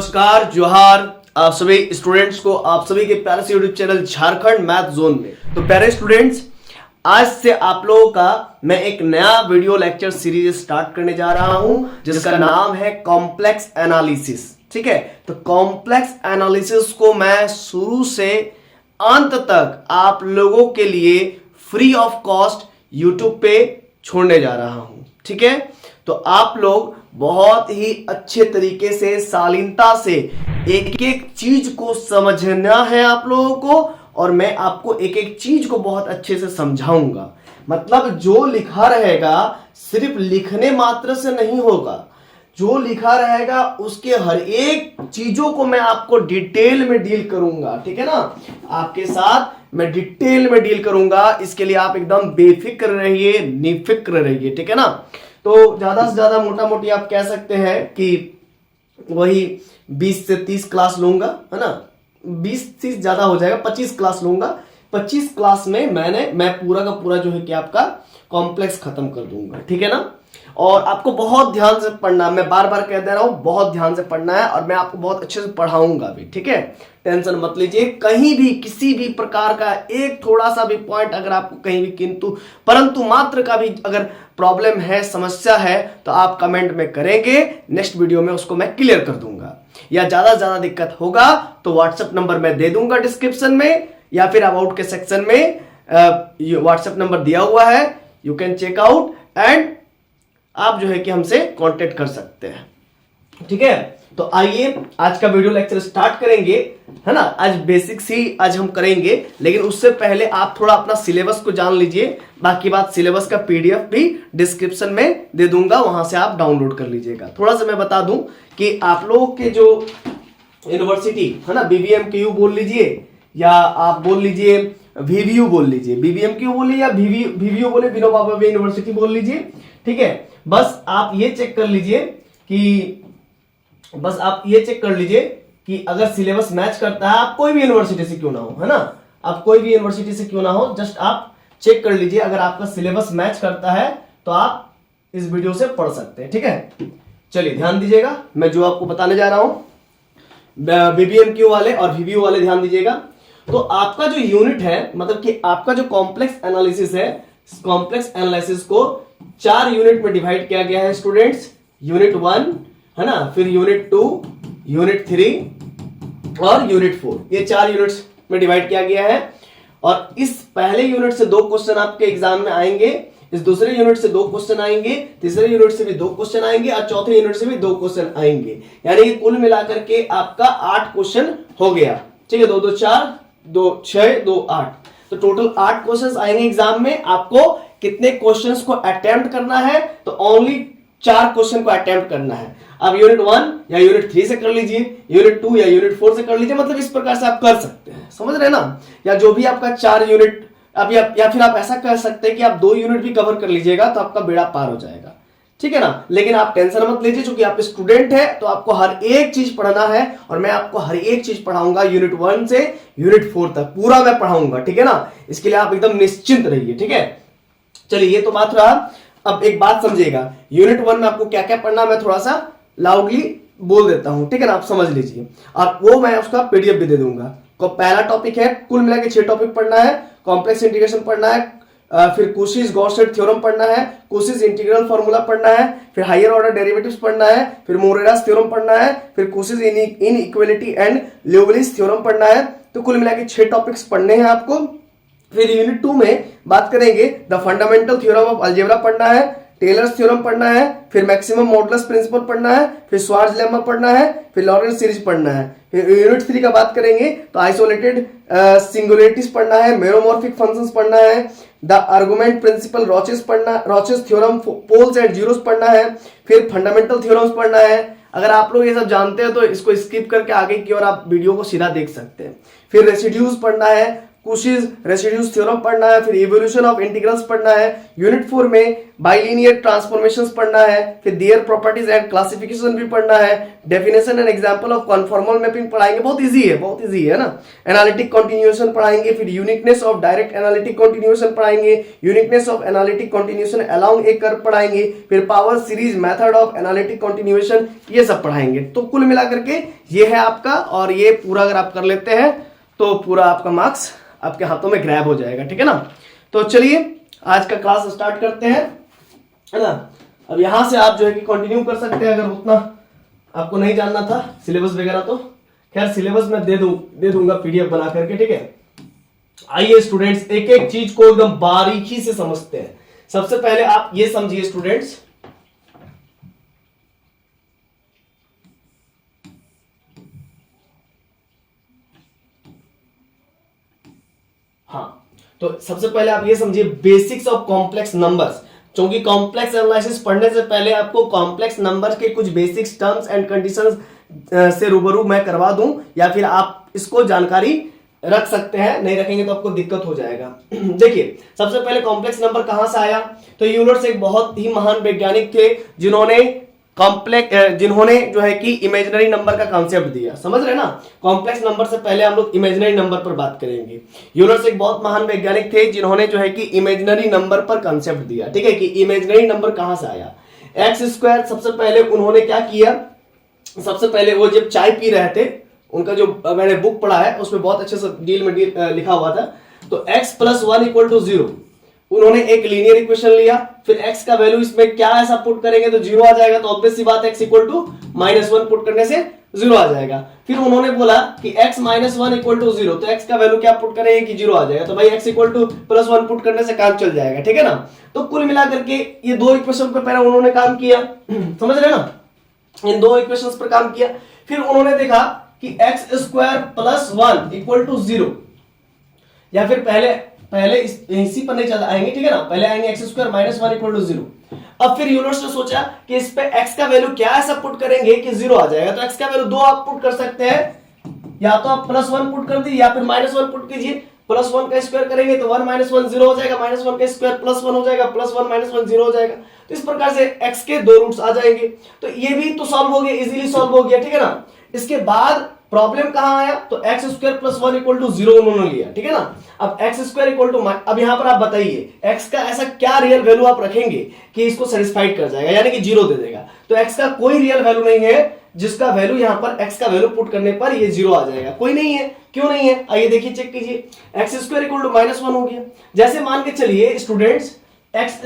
नमस्कार, जोहार आप सभी स्टूडेंट्स को आप सभी के प्यारे से YouTube channel Jharkhand math zone में। तो प्यारे स्टूडेंट्स, आज से आप लोगों का मैं एक नया वीडियो लेक्चर सीरीज स्टार्ट करने जा रहा हूं जिसका नाम है कॉम्प्लेक्स एनालिसिस। ठीक है, तो कॉम्प्लेक्स एनालिसिस को मैं शुरू से अंत तक आप लोगों के लिए फ्री ऑफ कॉस्ट यूट्यूब पे छोड़ने जा रहा हूं। ठीक है, तो आप लोग बहुत ही अच्छे तरीके से शालीनता से एक एक चीज को समझना है आप लोगों को, और मैं आपको एक एक चीज को बहुत अच्छे से समझाऊंगा। मतलब जो लिखा रहेगा सिर्फ लिखने मात्र से नहीं होगा, जो लिखा रहेगा उसके हर एक चीजों को मैं आपको डिटेल में डील करूंगा। ठीक है ना, आपके साथ मैं डिटेल में डील करूंगा। इसके लिए आप एकदम बेफिक्र रहिए, निफिक्र रहिए। ठीक है ना, तो ज्यादा से ज्यादा मोटा मोटी आप कह सकते हैं कि वही 20 से 30 क्लास लूंगा, है ना। 20-30 ज्यादा हो जाएगा, 25 क्लास लूंगा। 25 क्लास में मैं पूरा का पूरा जो है कि आपका कॉम्प्लेक्स खत्म कर दूंगा। ठीक है ना, और आपको बहुत ध्यान से पढ़ना है। मैं बार बार कह दे रहा हूं, बहुत ध्यान से पढ़ना है, और मैं आपको बहुत अच्छे से पढ़ाऊंगा भी। ठीक है, टेंशन मत लीजिए। कहीं भी किसी भी प्रकार का एक थोड़ा सा भी पॉइंट अगर आपको कहीं भी किंतु परंतु मात्र का भी अगर प्रॉब्लम है, समस्या है, तो आप कमेंट में करेंगे, नेक्स्ट वीडियो में उसको मैं क्लियर कर दूंगा। या ज्यादा दिक्कत होगा तो व्हाट्सएप नंबर मैं दे दूंगा डिस्क्रिप्शन में, या फिर अबाउट के सेक्शन में व्हाट्सएप नंबर दिया हुआ है, you can check out and आप जो है कि हमसे कांटेक्ट कर सकते हैं। ठीक है, तो आइए आज का वीडियो लेक्चर स्टार्ट करेंगे, है ना। आज बेसिक्स ही आज हम करेंगे, लेकिन उससे पहले आप थोड़ा अपना सिलेबस को जान लीजिए। बाकी बात सिलेबस का पीडीएफ भी डिस्क्रिप्शन में दे दूंगा, वहां से आप डाउनलोड कर लीजिएगा। थोड़ा सा मैं बता दूं कि आप लोगों के जो यूनिवर्सिटी है ना, बीबीएमकेयू बोल लीजिए या आप बोल लीजिए वीवीयू बोल लीजिए, बीबीएमकेयू बोलिए या वीवीयू बोले, विनोबा भावे यूनिवर्सिटी बोल लीजिए। ठीक है, बस आप ये चेक कर लीजिए कि अगर सिलेबस मैच करता है, आप कोई भी यूनिवर्सिटी से क्यों ना हो, है ना, आप कोई भी यूनिवर्सिटी से क्यों ना हो, जस्ट आप चेक कर लीजिए। अगर आपका सिलेबस मैच करता है तो आप इस वीडियो से पढ़ सकते हैं। ठीक है, चलिए ध्यान दीजिएगा, मैं जो आपको बताने जा रहा हूं, बीबीएमक्यू वाले और वीवीयू वाले ध्यान दीजिएगा। तो आपका जो यूनिट है, मतलब कि आपका जो कॉम्प्लेक्स एनालिसिस है, कॉम्प्लेक्स एनालिसिस को 4 यूनिट में डिवाइड किया गया है स्टूडेंट्स। यूनिट 1 है ना, फिर यूनिट 2, यूनिट 3 और यूनिट 4, ये 4 यूनिट्स में डिवाइड किया गया है। और इस पहले यूनिट से 2 क्वेश्चन आपके एग्जाम में आएंगे, इस दूसरे यूनिट से 2 क्वेश्चन आएंगे, तीसरे यूनिट से भी 2 क्वेश्चन आएंगे और चौथे यूनिट से भी 2 क्वेश्चन आएंगे। यानी कि कुल मिलाकर के आपका 8 क्वेश्चन हो गया। ठीक है, 2 2 4, 2 6, 2 8, तो टोटल 8 क्वेश्चंस आएंगे एग्जाम में। आपको कितने क्वेश्चंस को अटेम्प्ट करना है, तो ओनली 4 क्वेश्चन को अटेम्प्ट करना है। अब यूनिट 1 या यूनिट 3 से कर लीजिए, यूनिट 2 या यूनिट 4 से कर लीजिए। मतलब इस प्रकार से आप कर सकते हैं, समझ रहे हैं ना। या जो भी आपका 4 यूनिट, अब या फिर आप ऐसा कर सकते हैं कि आप 2 यूनिट भी कवर कर लीजिएगा, तो आपका बेड़ा पार हो जाएगा। ठीक है ना, लेकिन आप टेंशन मत लीजिए, क्योंकि आप स्टूडेंट है तो आपको हर एक चीज पढ़ना है, और मैं आपको हर एक चीज पढ़ाऊंगा। यूनिट 1 से यूनिट 4 तक पूरा मैं पढ़ाऊंगा। ठीक है ना, इसके लिए आप एकदम निश्चिंत रहिए। ठीक है, चलिए ये तो बात रहा। अब एक बात समझिएगा, यूनिट 1 में आपको क्या क्या पढ़ना, मैं थोड़ा सा लाउडली बोल देता हूं। ठीक है ना, आप समझ लीजिए, और वो मैं उसका पीडीएफ भी दे दूंगा। तो पहला टॉपिक है, कुल मिला के 6 टॉपिक पढ़ना है। कॉम्प्लेक्स इंटीग्रेशन पढ़ना है, फिर कोशीज गॉस-सेट थ्योरम पढ़ना है, कोशीज इंटीग्रल फार्मूला पढ़ना है, फिर हायर ऑर्डर डेरिवेटिव्स पढ़ना है, फिर मोरेरास थ्योरम पढ़ना है, फिर कोशीज इनइक्वालिटी एंड लियोवलिस थ्योरम पढ़ना है। तो कुल मिला के 6 टॉपिक्स पढ़ने हैं आपको। फिर यूनिट 2 में बात करेंगे, the fundamental theorem of algebra पढ़ना है, टेलर्स थ्योरम पढ़ना है, फिर मैक्सिमम मॉडुलस प्रिंसिपल पढ़ना है, फिर श्वार्ट्ज लेम्मा पढ़ना है, फिर लॉरेंट सीरीज पढ़ना है। फिर यूनिट 3 का बात करेंगे तो आइसोलेटेड सिंगुलरिटीज पढ़ना है, मेरोमॉर्फिक फंक्शंस पढ़ना है, the argument principle Rouche's theorem, poles and zeros पढ़ना है, फिर फंडामेंटल थ्योरम्स पढ़ना है। अगर आप लोग ये सब जानते हैं तो इसको स्किप करके आगे की ओर आप वीडियो को सीधा देख सकते हैं। फिर रेसिड्यूज पढ़ना है, कुशीज रेसिड्यूज थ्योरम पढ़ना है, फिर इवोल्यूशन ऑफ इंटीग्रल्स पढ़ना है, यूनिट 4 में बाइलिनियर ट्रांसफॉर्मेशंस पढ़ना है, फिर देयर प्रॉपर्टीज एंड क्लासिफिकेशन भी पढ़ना है, definition and example of conformal mapping पढ़ाएंगे, बहुत इजी है ना। एनालिटिक कंटिन्यूएशन पढ़ाएंगे, फिर uniqueness of direct analytic continuation पढ़ाएंगे, uniqueness of analytic continuation along a curve पढ़ाएंगे, फिर power series method of analytic continuation, ये सब पढ़ाएंगे। तो कुल मिलाकर के ये है आपका, और ये पूरा अगर आप कर लेते हैं तो पूरा आपका मार्क्स आपके हाथों में ग्रैब हो जाएगा, ठीक है ना। तो चलिए आज का क्लास स्टार्ट करते हैं, है ना। अब यहां से आप जो है कि कंटिन्यू कर सकते हैं, अगर उतना आपको नहीं जानना था सिलेबस वगैरह, तो खैर सिलेबस मैं दे दूंगा पीडीएफ बना करके, ठीक है। आइए स्टूडेंट्स, एक एक चीज को एकदम बारीकी से समझते हैं। सबसे पहले आप ये समझिए स्टूडेंट्स, हाँ, तो सबसे पहले आप ये समझिए बेसिक्स ऑफ कॉम्प्लेक्स नंबर्स। क्योंकि कॉम्प्लेक्स एनालिसिस पढ़ने से पहले आपको कॉम्प्लेक्स नंबर्स के कुछ बेसिक्स टर्म्स एंड कंडीशंस से रूबरू मैं करवा दूं, या फिर आप इसको जानकारी रख सकते हैं, नहीं रखेंगे तो आपको दिक्कत हो जाएगा। देखिए सबसे पहले कॉम्प्लेक्स नंबर कहां से आया, तो यूलर्स एक बहुत ही महान वैज्ञानिक थे जिन्होंने जो है कि इमेजिनरी नंबर का कॉन्सेप्ट दिया, समझ रहे ना। कॉम्प्लेक्स नंबर से पहले हम लोग इमेजिनरी नंबर पर बात करेंगे। यूलर्स एक बहुत महान वैज्ञानिक थे जिन्होंने जो है कि इमेजिनरी नंबर पर कॉन्सेप्ट दिया, ठीक है, कि इमेजिनरी नंबर कहां से आया। एक्स स्क्वायर, सबसे पहले उन्होंने क्या किया, सबसे पहले वो जब चाय पी रहे थे, उनका जो मैंने बुक पढ़ा है उसमें बहुत अच्छे से डील में लिखा हुआ था, तो x + 1 = 0 उन्होंने एक लीनियर इक्वेशन लिया, फिर x का वैल्यू इसमें क्या ऐसा पुट करेंगे तो 0 आ जाएगा, तो ऑब्वियस सी बात x = -1 पुट करने से 0 आ जाएगा। फिर उन्होंने बोला कि x - 1 = 0, तो x का वैल्यू क्या पुट करेंगे कि 0 आ जाएगा, तो भाई x = +1 पुट करने से काम चल जाएगा, ठीक है ना। तो कुल मिलाकर के ये दो इक्वेशन पर पहले उन्होंने काम किया, समझ रहे ना, इन दो इक्वेशंस पर काम किया। फिर उन्होंने देखा कि x² + 1 = 0, या फिर पहले इसी पर नहीं चल आएंगे, ठीक है ना, पहले आएंगे x² - 1 = 0। अब फिर यूलर्स ने सोचा कि इस पे x का वैल्यू क्या ऐसा पुट करेंगे कि 0 आ जाएगा, तो x का वैल्यू 2 आप पुट कर सकते हैं, या तो आप +1 पुट कर दी या फिर -1 पुट कीजिए। +1 का स्क्वायर करेंगे तो 1 - 1 0 हो जाएगा, -1 का स्क्वायर +1 हो जाएगा, +1 - 1 0 हो जाएगा। तो इस प्रकार से x के दो रूट्स आ जाएंगे, तो ये भी तो सॉल्व हो गया, इजीली सॉल्व हो गया, ठीक है ना। इसके बाद प्रॉब्लम कहां आया, तो x² + 1 = 0 उन्होंने लिया, ठीक है ना। अब x² अब यहां पर आप बताइए x का ऐसा क्या रियल वैल्यू आप रखेंगे कि इसको सेटिस्फाइड कर जाएगा, यानी कि 0 दे देगा। तो x का कोई रियल वैल्यू नहीं है जिसका वैल्यू यहां पर x का वैल्यू पुट करने पर ये 0 आ जाएगा, कोई नहीं है। क्यों नहीं है, आइए देखिए, चेक कीजिए। x² = -1 हो गया। जैसे मान के चलिए स्टूडेंट्स x² -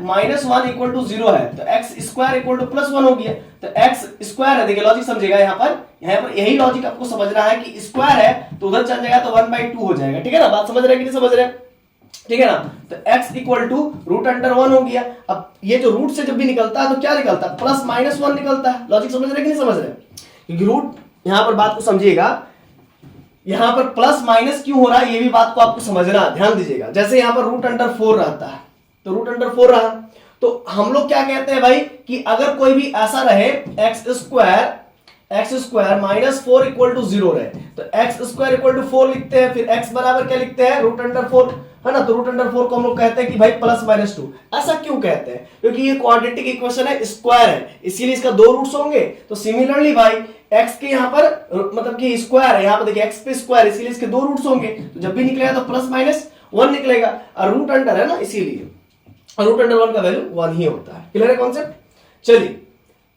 1 = 0 है, तो x² = +1 हो गया, तो x² है, देखिए लॉजिक समझेगा, यहां पर यही लॉजिक आपको समझना है कि स्क्वायर है तो उधर चल जाएगा तो 1/2 हो जाएगा, ठीक है ना। बात समझ रहे हैं कि नहीं समझ रहे हैं, ठीक है ना। तो x = √1 हो गया। अब ये जो रूट से जब भी निकलता है तो क्या निकलता है, +-1 निकलता है। लॉजिक समझ रहे हैं कि नहीं समझ रहे हैं, क्योंकि रूट, यहां पर बात को समझिएगा, यहां पर प्लस माइनस क्यों हो रहा है ये भी बात को आपको समझना, ध्यान दीजिएगा। जैसे यहां पर √4 रहता है, तो √4 रहा, तो हम लोग क्या कहते हैं भाई कि अगर कोई भी ऐसा रहे x² -4 = 0 रहे, तो x² = 4 लिखते हैं, फिर x बराबर क्या लिखते हैं, √4, है ना। तो √4 को हम लोग कहते हैं कि भाई +-2। ऐसा क्यों कहते हैं, क्योंकि ये क्वाड्रेटिक इक्वेशन है, स्क्वायर है, इसीलिए इसका दो रूट्स होंगे। तो सिमिलरली भाई x के यहाँ पर मतलब कि स्क्वायर है, यहाँ पर देखिए x पे स्क्वायर, इसीलिए इसके दो रूट्स होंगे, तो जब भी निकलेगा तो +-1 निकलेगा, और रूट अंडर है ना, इसीलिए √1 का वैल्यू 1 ही होता है। क्लियर है कॉन्सेप्ट। चलिए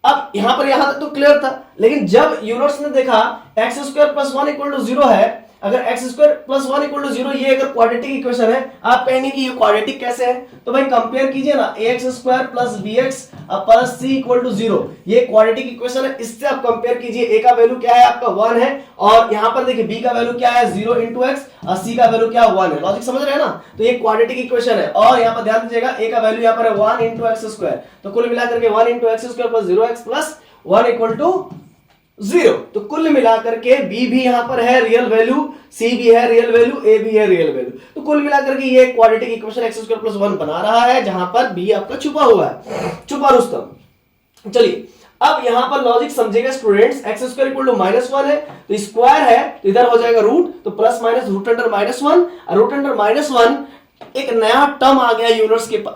अब यहां तक तो क्लियर था, लेकिन जब यूलर्स ने देखा x² + 1 = 0 है, अगर x² + 1 = 0 ये अगर क्वाड्रेटिक इक्वेशन है, आप कहेंगे कि ये क्वाड्रेटिक कैसे है, तो भाई कंपेयर कीजिए ना, ax² + bx + c = 0, ये क्वाड्रेटिक इक्वेशन है, इससे आप कंपेयर कीजिए। a का वैल्यू क्या है आपका 1 है, और यहां पर देखिए b का वैल्यू क्या है 0 × x, और c का वैल्यू क्या 1 है। लॉजिक समझ रहे हैं ना, तो ये क्वाड्रेटिक इक्वेशन है, और यहां पर ध्यान दीजिएगा a का वैल्यू यहां पर है 1 × x², तो कुल मिलाकर के 1 × x² + 0x + 1 = 0। तो कुल मिलाकर के b भी यहां पर है रियल वैल्यू, c भी है रियल वैल्यू, a भी है रियल वैल्यू, तो कुल मिलाकर के ये क्वाड्रेटिक इक्वेशन x² + 1 बना रहा है, जहां पर b आपका छुपा हुआ है, छुपा रुस्तम। चलिए अब यहां पर लॉजिक समझेगा students, x square equal to -1 है तो स्क्वायर है तो इधर हो जाएगा रूट, तो प्लस माइनस रूट अंडर -1, और रूट अंडर -1 एक नया टर्म आ गया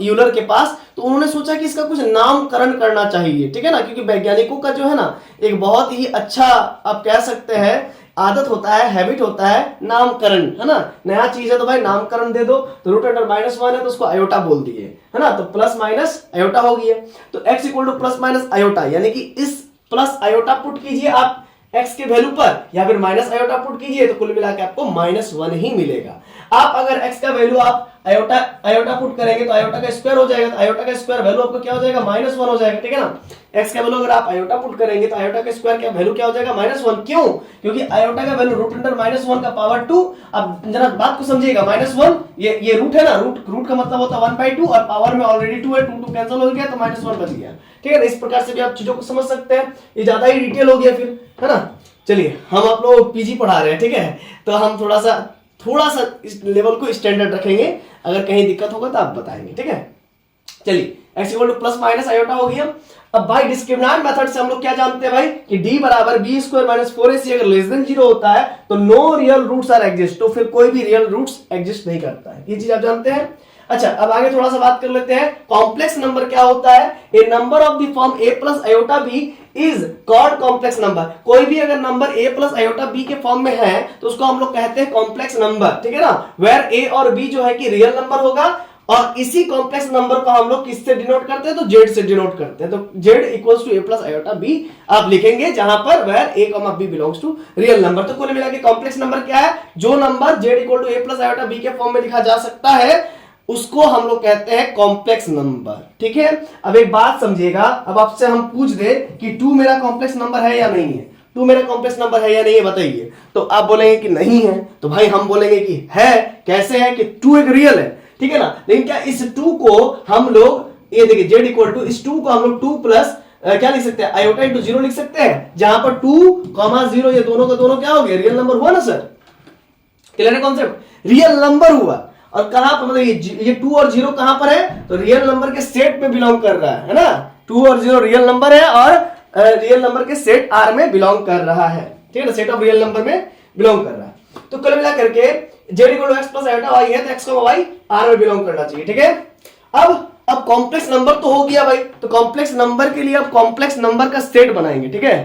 यूलर के पास, तो उन्होंने सोचा कि इसका कुछ नामकरण करना चाहिए, ठीक है ना, क्योंकि वैज्ञानिकों का जो है ना एक बहुत ही अच्छा आप कह सकते हैं आदत होता है, हैबिट होता है नामकरण, है ना, नया चीज है तो भाई नामकरण दे दो, तो रूट अंडर -1 है तो उसको आयोटा बोल दिए, है ना, तो प्लस माइनस आयोटा हो गया, तो x equal two plus minus iota, यानी कि इस प्लस आयोटा पुट कीजिए आप x के वैल्यू पर या फिर माइनस आयोटा पुट कीजिए तो कुल मिला के आपको -1 ही मिलेगा। आप अगर x का वैल्यू आप आयोटा पुट करेंगे तो आयोटा का स्क्वायर हो जाएगा, तो आयोटा का स्क्वायर वैल्यू आपको क्या हो जाएगा -1 हो जाएगा, ठीक है ना। x का वैल्यू अगर आप आयोटा पुट करेंगे तो आयोटा का स्क्वायर क्या वैल्यू क्या हो जाएगा -1, क्यों, क्योंकि आयोटा का वैल्यू रूट अंडर -1 का पावर 2। अब जरा बात को समझिएगा, -1 ये रूट है ना, रूट का मतलब होता है 1/2 और पावर में ऑलरेडी 2 है, 2 कैंसिल हो गया तो -1 बच गया, ठीक है ना। इस प्रकार से भी आप चीजों को समझ सकते हैं, ये ज्यादा ही डिटेल हो गया फिर, है ना। चलिए हम आप लोग पीजी पढ़ा रहे हैं, ठीक है, तो हम थोड़ा सा इस लेवल को स्टैंडर्ड रखेंगे, अगर कहीं दिक्कत होगा तो आप बताएंगे, ठीक है। चलिए x equal two plus minus iota हो गया। अब भाई डिस्क्रिमिनेंट मेथड से हम लोग क्या जानते हैं भाई कि d बराबर b स्क्वायर माइनस 4ac अगर लेस देन 0 होता है तो no real roots are exist, तो फिर कोई भी रियल रूट्स एग्जिस्ट नहीं करता है, ये चीज आप जानते हैं। अच्छा अब आगे थोड़ा सा बात कर लेते हैं, कॉम्प्लेक्स नंबर क्या होता है, a number of the form a plus iota b is called complex number. कोई भी अगर number a plus iota b के फॉर्म में है तो उसको हम लोग कहते हैं कॉम्प्लेक्स नंबर, ठीक है ना, वेयर a और b जो है कि रियल नंबर होगा, और इसी कॉम्प्लेक्स नंबर को हम लोग किससे डिनोट करते हैं तो z से डिनोट करते हैं, तो z equals to a plus iota b आप लिखेंगे, जहां पर where a, b belongs to real number. तो कुल मिला के कॉम्प्लेक्स नंबर क्या है, जो number z equal to a plus iota b के फॉर्म में लिखा जा सकता है उसको हम लोग कहते हैं कॉम्प्लेक्स नंबर, ठीक है। अब एक बात समझिएगा, अब आपसे हम पूछ दे कि 2 मेरा कॉम्प्लेक्स नंबर है या नहीं है, 2 मेरा कॉम्प्लेक्स नंबर है या नहीं है बताइए, तो आप बोलेंगे कि नहीं है, तो भाई हम बोलेंगे कि है, कैसे है कि 2 एक रियल है, ठीक है ना। लेकिन क्या इस 2 को हम लोग ये देखिए z इक्वल टू इस 2 को हम लोग 2 प्लस क्या लिख सकते हैं आयोटा इंटू 0 लिख सकते हैं, जहां पर 2,0 ये दोनों का दोनों क्या हो गया रियल नंबर हुआ ना सर, क्लियर है कॉन्सेप्ट, रियल नंबर हुआ। और कहां पर मतलब ये 2 और 0 कहां पर है तो रियल नंबर के सेट में बिलोंग कर रहा है ना, 2 और 0 रियल नंबर है और रियल नंबर के सेट R में बिलोंग कर रहा है, ठीक है ना, सेट ऑफ रियल नंबर में बिलोंग कर रहा है। तो कुल मिला करके z equal to x plus iota y है तो x y R में बिलोंग करना चाहिए, ठीक है। अब कॉम्प्लेक्स नंबर तो हो गया भाई, तो कॉम्प्लेक्स नंबर के लिए आप कॉम्प्लेक्स नंबर का सेट बनाएंगे, ठीक है,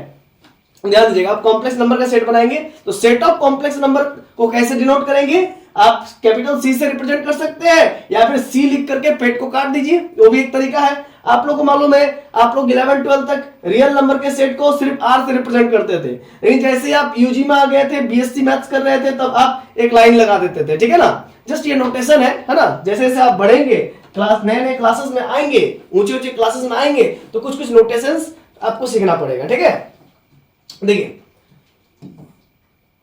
ध्यान दीजिएगा, आप कॉम्प्लेक्स नंबर का सेट बनाएंगे तो सेट ऑफ कॉम्प्लेक्स नंबर को कैसे डिनोट करेंगे, आप कैपिटल C से रिप्रेजेंट कर सकते हैं या फिर C लिख करके पेट को काट दीजिए, वो भी एक तरीका है। आप लोगों को मालूम है आप लोग 11-12 तक रियल नंबर के सेट को सिर्फ R से रिप्रेजेंट करते थे, लेकिन जैसे आप यूजी में आ गए थे, बीएससी मैथ्स कर रहे थे, तब आप एक लाइन लगा देते थे, ठीक है ना, जस्ट ये नोटेशन है ना। जैसे जैसे आप बढ़ेंगे, क्लास नए क्लासेस में आएंगे, ऊंचे क्लासेस में आएंगे तो कुछ कुछ नोटेशंस आपको सीखना पड़ेगा, ठीक है। देखिए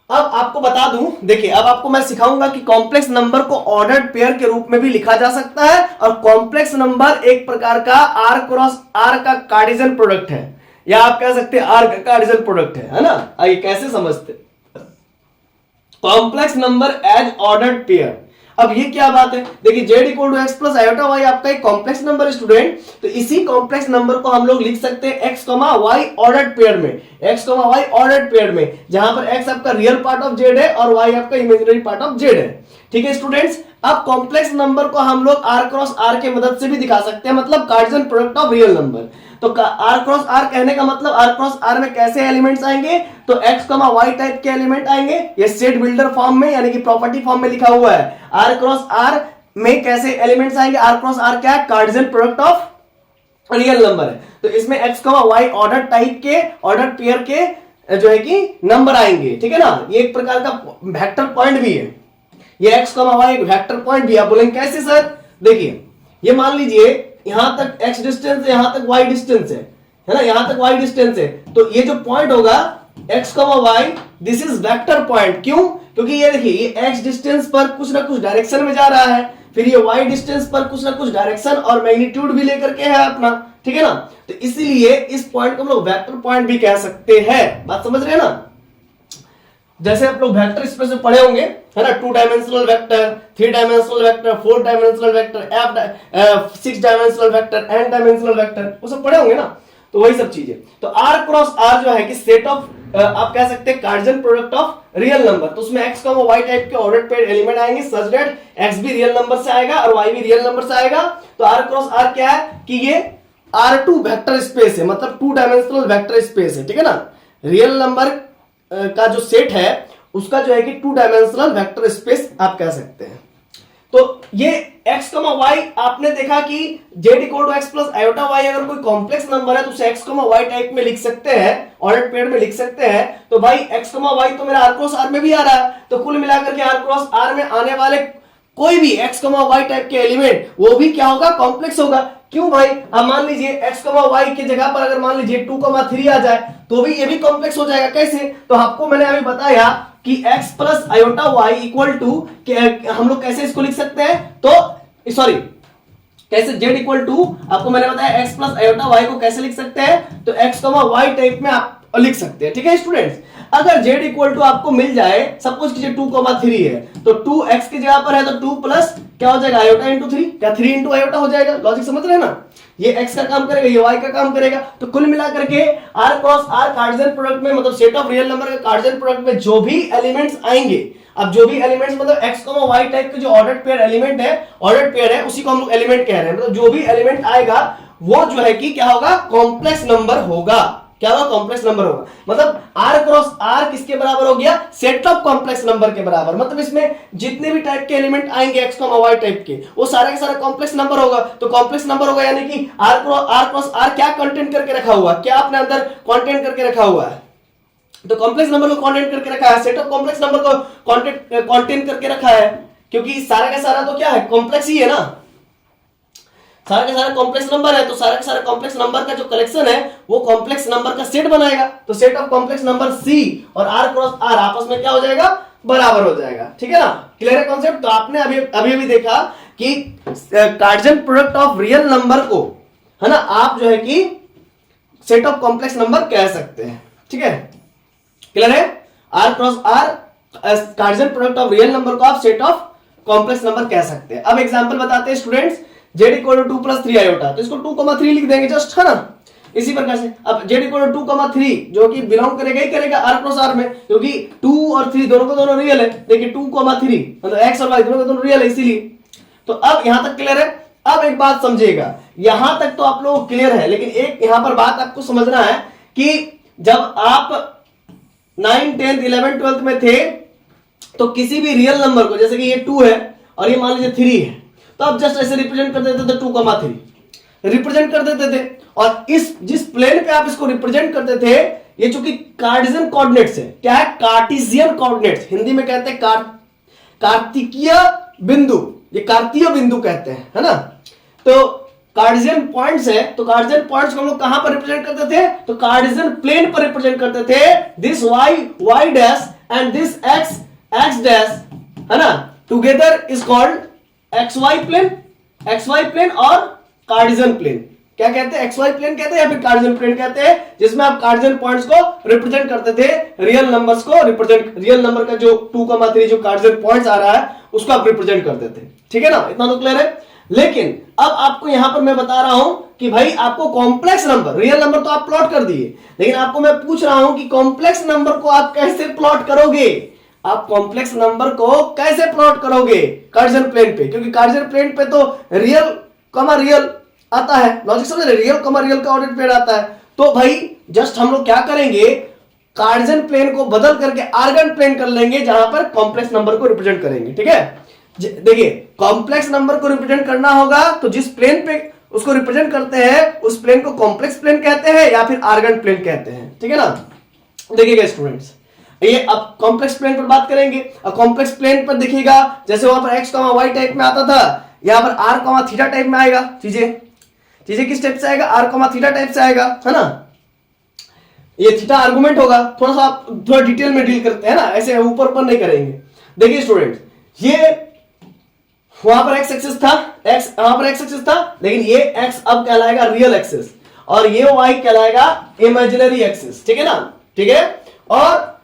अब आपको बता दूं, देखिए अब आपको मैं सिखाऊंगा कि कॉम्प्लेक्स नंबर को ऑर्डर्ड पेयर के रूप में भी लिखा जा सकता है, और कॉम्प्लेक्स नंबर एक प्रकार का R क्रॉस R का कार्टेशियन प्रोडक्ट है, या आप कह सकते हैं R का कार्टेशियन प्रोडक्ट है ना। आइए कैसे समझते, complex number as ordered pair. अब ये क्या बात है, देखिए z equal to x plus iota y आपका एक कॉम्प्लेक्स नंबर है स्टूडेंट, तो इसी कॉम्प्लेक्स नंबर को हम लोग लिख सकते हैं x, y ऑर्डर्ड पेयर में, x, y ऑर्डर्ड पेयर में, जहां पर x आपका रियल पार्ट ऑफ z है और y आपका इमेजिनरी पार्ट ऑफ z है, ठीक है स्टूडेंट्स। अब कॉम्प्लेक्स नंबर को हम लोग R क्रॉस R के मदद से भी दिखा सकते हैं, मतलब Cartesian product of real number. तो R क्रॉस R कहने का मतलब R क्रॉस R में कैसे एलिमेंट्स आएंगे, तो x, y टाइप के एलिमेंट आएंगे, ये सेट बिल्डर फॉर्म में यानी कि प्रॉपर्टी फॉर्म में लिखा हुआ है। R क्रॉस R में कैसे एलिमेंट्स आएंगे, R क्रॉस R क्या है, Cartesian product of real number है, तो इसमें x, y ऑर्डर टाइप के ऑर्डर पेयर के जो है कि नंबर आएंगे, ठीक है ना। ये एक प्रकार का वेक्टर पॉइंट भी है, ये x, y एक वेक्टर पॉइंट भी। आप बोलेंगे कैसे सर, देखिए ये मान लीजिए यहां तक x डिस्टेंस है, यहां तक y डिस्टेंस है ना, यहां तक y डिस्टेंस है, तो ये जो पॉइंट होगा x, y this is vector point, क्यों, क्योंकि ये देखिए ये x डिस्टेंस पर कुछ ना कुछ डायरेक्शन में जा रहा है, फिर ये y डिस्टेंस पर कुछ ना कुछ डायरेक्शन और मैग्नीट्यूड भी लेकर के है अपना, ठीक है ना। तो इसीलिए इस पॉइंट को हम लोग वेक्टर पॉइंट भी कह सकते हैं, बात समझ रहे हैं ना। जैसे आप लोग वेक्टर स्पेस में पढ़े होंगे, है ना, 2 dimensional vector, 3 dimensional vector, 4 dimensional vector, 6 dimensional vector, n dimensional vector, वो सब पढ़े होंगे ना। तो वही सब चीजें। तो आर क्रॉस आर जो है कि सेट ऑफ आप कह सकते हैं Cartesian product of real number, तो उसमें x, y टाइप के ऑर्डर्ड पेयर एलिमेंट आएंगे सच दैट x भी रियल नंबर से आएगा और y भी रियल नंबर से आएगा। तो r क्रॉस r क्या है कि ये R2 वेक्टर स्पेस है, मतलब 2 डायमेंशनल वेक्टर स्पेस है, ठीक है ना। रियल नंबर का जो सेट है उसका जो है कि 2 डायमेंशनल वेक्टर स्पेस आप कह सकते हैं। तो ये x, y आपने देखा कि z equal to x plus iota y अगर कोई कॉम्प्लेक्स नंबर है तो उसे x, y टाइप में लिख सकते हैं, ऑर्डर्ड पेयर में लिख सकते हैं। तो भाई x, y तो मेरा r क्रॉस r में भी आ रहा है, तो कुल मिलाकर के r क्रॉस r में आने वाले कोई भी x, y टाइप के एलिमेंट वो भी क्या होगा, कॉम्प्लेक्स होगा। क्यों भाई, अब मान लीजिए x, y की जगह पर अगर मान लीजिए 2, 3 आ जाए तो भी ये भी कॉम्प्लेक्स हो जाएगा। कैसे, तो आपको मैंने अभी बताया कि x plus iota y equal to, हम लोग कैसे इसको लिख सकते हैं, तो सॉरी कैसे z इक्वल टू, आपको मैंने बताया x प्लस आयोटा y को कैसे लिख सकते हैं, तो x, y टाइप में आप लिख सकते हैं। ठीक है स्टूडेंट्स, अगर z इक्वल टू आपको मिल जाए, सपोज कीजिए 2, 3 है, तो 2x की जगह पर है तो 2 प्लस क्या हो जाएगा, आयोटा इंटू 3, क्या 3 इंटू आयोटा हो जाएगा। लॉजिक समझ रहे हैं ना, ये x का काम करेगा, ये y का काम करेगा। तो कुल मिलाकर के r cross r Cartesian product में, मतलब सेट ऑफ रियल नंबर के कार्टेशियन प्रोडक्ट में जो भी एलिमेंट्स आएंगे, अब जो भी एलिमेंट्स मतलब x, y टाइप के जो ऑर्डर्ड पेयर एलिमेंट है, ऑर्डर्ड पेयर है उसी को हम लोग एलिमेंट कह रहे हैं, मतलब जो भी एलिमेंट आएगा वो जो है कि क्या होगा, कॉम्प्लेक्स नंबर होगा। क्या होगा, कॉम्प्लेक्स नंबर होगा। मतलब r क्रॉस r किसके बराबर हो गया, सेट ऑफ कॉम्प्लेक्स नंबर के बराबर। मतलब इसमें जितने भी टाइप के एलिमेंट आएंगे x, y टाइप के, वो सारे के सारे कॉम्प्लेक्स नंबर होगा। तो कॉम्प्लेक्स नंबर होगा यानी कि r क्रॉस r क्या कंटेंट करके रखा हुआ, क्या अपने अंदर कंटेंट करके रखा हुआ है, तो कॉम्प्लेक्स नंबर को कंटेंट करके रखा है, सेट ऑफ कॉम्प्लेक्स नंबर को कंटेंट करके रखा है, क्योंकि सारा का सारा तो क्या है, कॉम्प्लेक्स ही है ना, सारा का सारा कॉम्प्लेक्स नंबर है। तो सारा का सारा कॉम्प्लेक्स नंबर का जो कलेक्शन है वो कॉम्प्लेक्स नंबर का सेट बनाएगा। तो set of complex number C और r क्रॉस r आपस में क्या हो जाएगा, बराबर हो जाएगा। ठीक है ना, क्लियर है कॉन्सेप्ट। तो आपने अभी देखा कि Cartesian product of real number को, है ना, आप जो है कि सेट ऑफ कॉम्प्लेक्स नंबर कह सकते हैं। ठीक है, क्लियर है। r cross r Cartesian product of real number को आप सेट ऑफ कॉम्प्लेक्स नंबर कह सकते हैं। अब एग्जांपल बताते हैं students, z equal to 2 plus 3 iota, तो इसको 2, 3 लिख देंगे जस्ट, है ना, इसी प्रकार से। अब z इक्वल टू 2, 3 जो कि बिलोंग करेगा ही करेगा r क्रॉस r में, क्योंकि 2 और 3 दोनों को दोनों रियल है। देखिए 2, 3 मतलब x और y दोनों को दोनों रियल है, इसीलिए। तो अब यहां तक क्लियर है। अब एक बात समझिएगा, यहां तक तो आप लोग क्लियर है, लेकिन एक यहां पर बात आपको समझना है कि जब आप 9, 10, 11, 12 में थे तो किसी भी रियल नंबर को, जैसे कि ये 2 है और ये मान लीजिए 3 है, तो आप जस्ट ऐसे रिप्रेजेंट कर देते थे, 2, 3 रिप्रेजेंट कर देते थे। और इस जिस प्लेन पे आप इसको रिप्रेजेंट करते थे, ये चूंकि कार्टेशियन कोऑर्डिनेट्स है, क्या है, कार्टेशियन कोऑर्डिनेट्स, हिंदी में कहते हैं कार्तिकीय बिंदु, ये कार्तीय बिंदु कहते हैं, है ना। तो कार्टेशियन पॉइंट्स है, तो कार्टेशियन पॉइंट्स को हम लोग कहां पर रिप्रेजेंट करते थे, तो कार्टेशियन प्लेन पर रिप्रेजेंट करते थे। This y dash and this x dash, है ना, together is called xy plane और कार्टेशियन प्लेन। क्या कहते हैं, xy प्लेन कहते हैं या फिर कार्टेशियन प्लेन कहते हैं, जिसमें आप कार्टेशियन पॉइंट्स को रिप्रेजेंट करते थे, रियल नंबर्स को रिप्रेजेंट, रियल नंबर का जो 2, 3 जो कार्टेशियन पॉइंट्स आ रहा है उसको आप रिप्रेजेंट करते थे। ठीक है ना, इतना तो क्लियर है। लेकिन अब आपको यहां पर मैं बता रहा हूं कि भाई आपको कॉम्प्लेक्स नंबर, रियल नंबर तो आप प्लॉट कर दिए, लेकिन आपको मैं पूछ रहा हूं कि कॉम्प्लेक्स नंबर को आप कैसे प्लॉट करोगे, आप कॉम्प्लेक्स नंबर को कैसे प्लॉट करोगे कार्टेशियन प्लेन पे, क्योंकि कार्टेशियन प्लेन पे तो रियल कमा रियल आता है, लॉजिक समझ रहे, रियल कमा रियल का ऑर्डर पेयर आता है। तो भाई जस्ट हम लोग क्या करेंगे, कार्टेशियन प्लेन को बदल करके आर्गन प्लेन कर लेंगे, जहां पर कॉम्प्लेक्स नंबर को रिप्रेजेंट करेंगे। ठीक है, देखिए कॉम्प्लेक्स नंबर को रिप्रेजेंट करना होगा तो जिस प्लेन पे उसको रिप्रेजेंट करते हैं उस प्लेन को कॉम्प्लेक्स प्लेन कहते हैं या फिर आर्गन प्लेन कहते हैं। ठीक है ना, देखिएगा स्टूडेंट्स, ये अब कॉम्प्लेक्स प्लेन पर बात करेंगे। अब कॉम्प्लेक्स प्लेन पर देखिएगा, जैसे वहां पर x, y टाइप में आता था, यहां पर r, थीटा टाइप में आएगा। चीजें किस टाइप से आएगा, r, थीटा टाइप से आएगा, है ना। ये थीटा आर्गुमेंट होगा, थोड़ा सा आप थोड़ा डिटेल में डील करते हैं ना, ऐसे ऊपर नहीं करेंगे। देखिए स्टूडेंट, ये वहां पर x एक्सिस था, वहां पर x एक्सिस था, लेकिन ये x अब कहलाएगा रियल एक्सिस और ये y कहलाएगा इमेजिनरी एक्सिस। ठीक है ना, ठीक है। और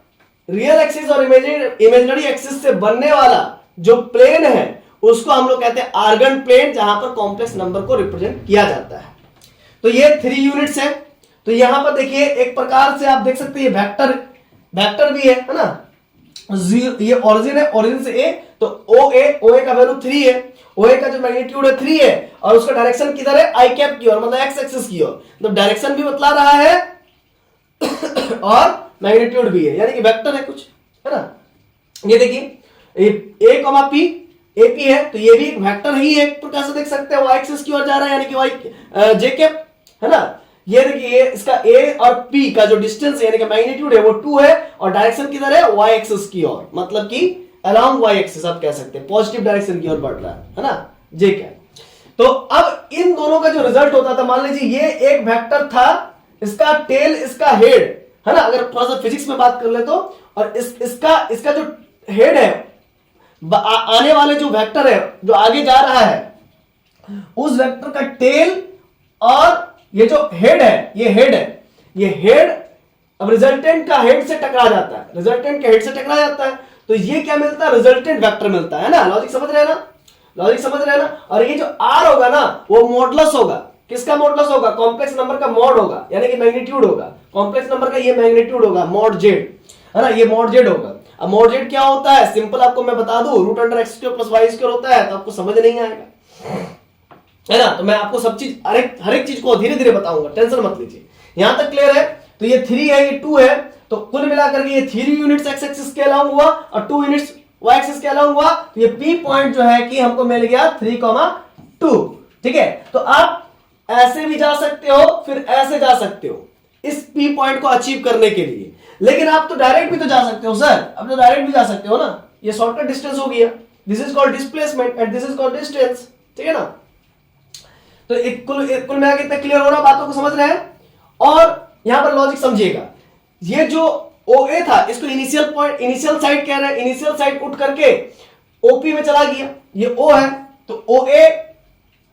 रियल एक्सिस और इमेजिनरी एक्सिस से बनने वाला जो प्लेन है उसको हम लोग कहते हैं आर्गन प्लेन, जहां पर कॉम्प्लेक्स नंबर को रिप्रेजेंट किया जाता है। तो ये 3 यूनिट्स है, तो यहां पर देखिए एक प्रकार से आप देख सकते हैं वेक्टर भी है ना। ये ओरिजिन है, ओरिजिन से ए, तो ओ ए का वैल्यू 3 है, ओ ए का जो मैग्नीट्यूड है 3 है, और उसका डायरेक्शन किधर है, आई कैप की ओर, मतलब एक्स एक्सिस की ओर, तो डायरेक्शन भी बतला रहा है और मैग्नीट्यूड भी है, यानी कि वेक्टर है कुछ, है ना। ये देखिए ए कॉमा पी, ए पी है, तो ये भी एक वेक्टर ही है, तो कैसे देख सकते हैं, वाई एक्सिस की ओर जा रहा है, यानी कि वाई जे कैप, है ना। ये देखिए इसका ए और पी का जो डिस्टेंस है यानी कि मैग्नीट्यूड है वो 2 है, और डायरेक्शन किधर है, वाई एक्सिस की ओर, मतलब कि अलोंग वाई एक्सिस आप कह सकते हैं, पॉजिटिव डायरेक्शन की ओर बढ़ रहा है ना, जे कैप। तो अब इन दोनों का जो रिजल्ट होता था, मान लीजिए ये एक वेक्टर था, इसका टेल, इसका हेड, है ना, अगर थोड़ा सा फिजिक्स में बात कर ले तो, और इसका जो हेड है, आने वाले जो वेक्टर है जो आगे जा रहा है, उस वेक्टर का टेल और ये जो हेड है, ये हेड अब रिजल्टेंट का हेड से टकरा जाता है, रिजल्टेंट के हेड से टकरा जाता है, तो ये क्या मिलता है, रिजल्टेंट वेक्टर मिलता है ना। लॉजिक समझ रहे हैं ना। और ये जो आर होगा ना, वो मॉडुलस होगा, किसका मॉडुलस होगा, कॉम्प्लेक्स नंबर का मॉड होगा, यानी कि मैग्नीट्यूड होगा, कॉम्प्लेक्स नंबर का ये मैग्नीट्यूड होगा, मॉड जेड, है ना, ये मॉड जेड होगा। अब मॉड जेड क्या होता है, सिंपल आपको मैं बता दूं, root under x square plus y square होता है, तो आपको समझ नहीं आएगा, है ना। तो मैं आपको सब चीज हर एक चीज को धीरे धीरे बताऊंगा, टेंशन मत लीजिए। यहां तक क्लियर है। तो ये 3 है, ये 2 है, तो कुल मिलाकर के ये 3 यूनिट्स एक्स एक्सिस के अलोंग हुआ और 2 यूनिट्स वाई एक्सिस के अलोंग हुआ, तो ये पी पॉइंट जो है कि हमको मिल गया 3,2। ठीक है, तो आप ऐसे भी जा सकते हो, फिर ऐसे जा सकते हो इस पी पॉइंट को अचीव करने के लिए, लेकिन आप तो डायरेक्ट भी तो जा सकते हो सर, अब तो डायरेक्ट भी जा सकते हो ना, ये शॉर्टकट डिस्टेंस हो गया, this is called displacement and this is called distance, ठीक है ना। तो कुल मिला के इतना क्लियर हो रहा, बातों को समझ रहे हैं। और यहां पर लॉजिक समझिएगा, ये जो OA था इसको इनिशियल पॉइंट, इनिशियल साइड कह रहे हैं, इनिशियल साइड उठ करके OP में चला गया, ये O है, तो OA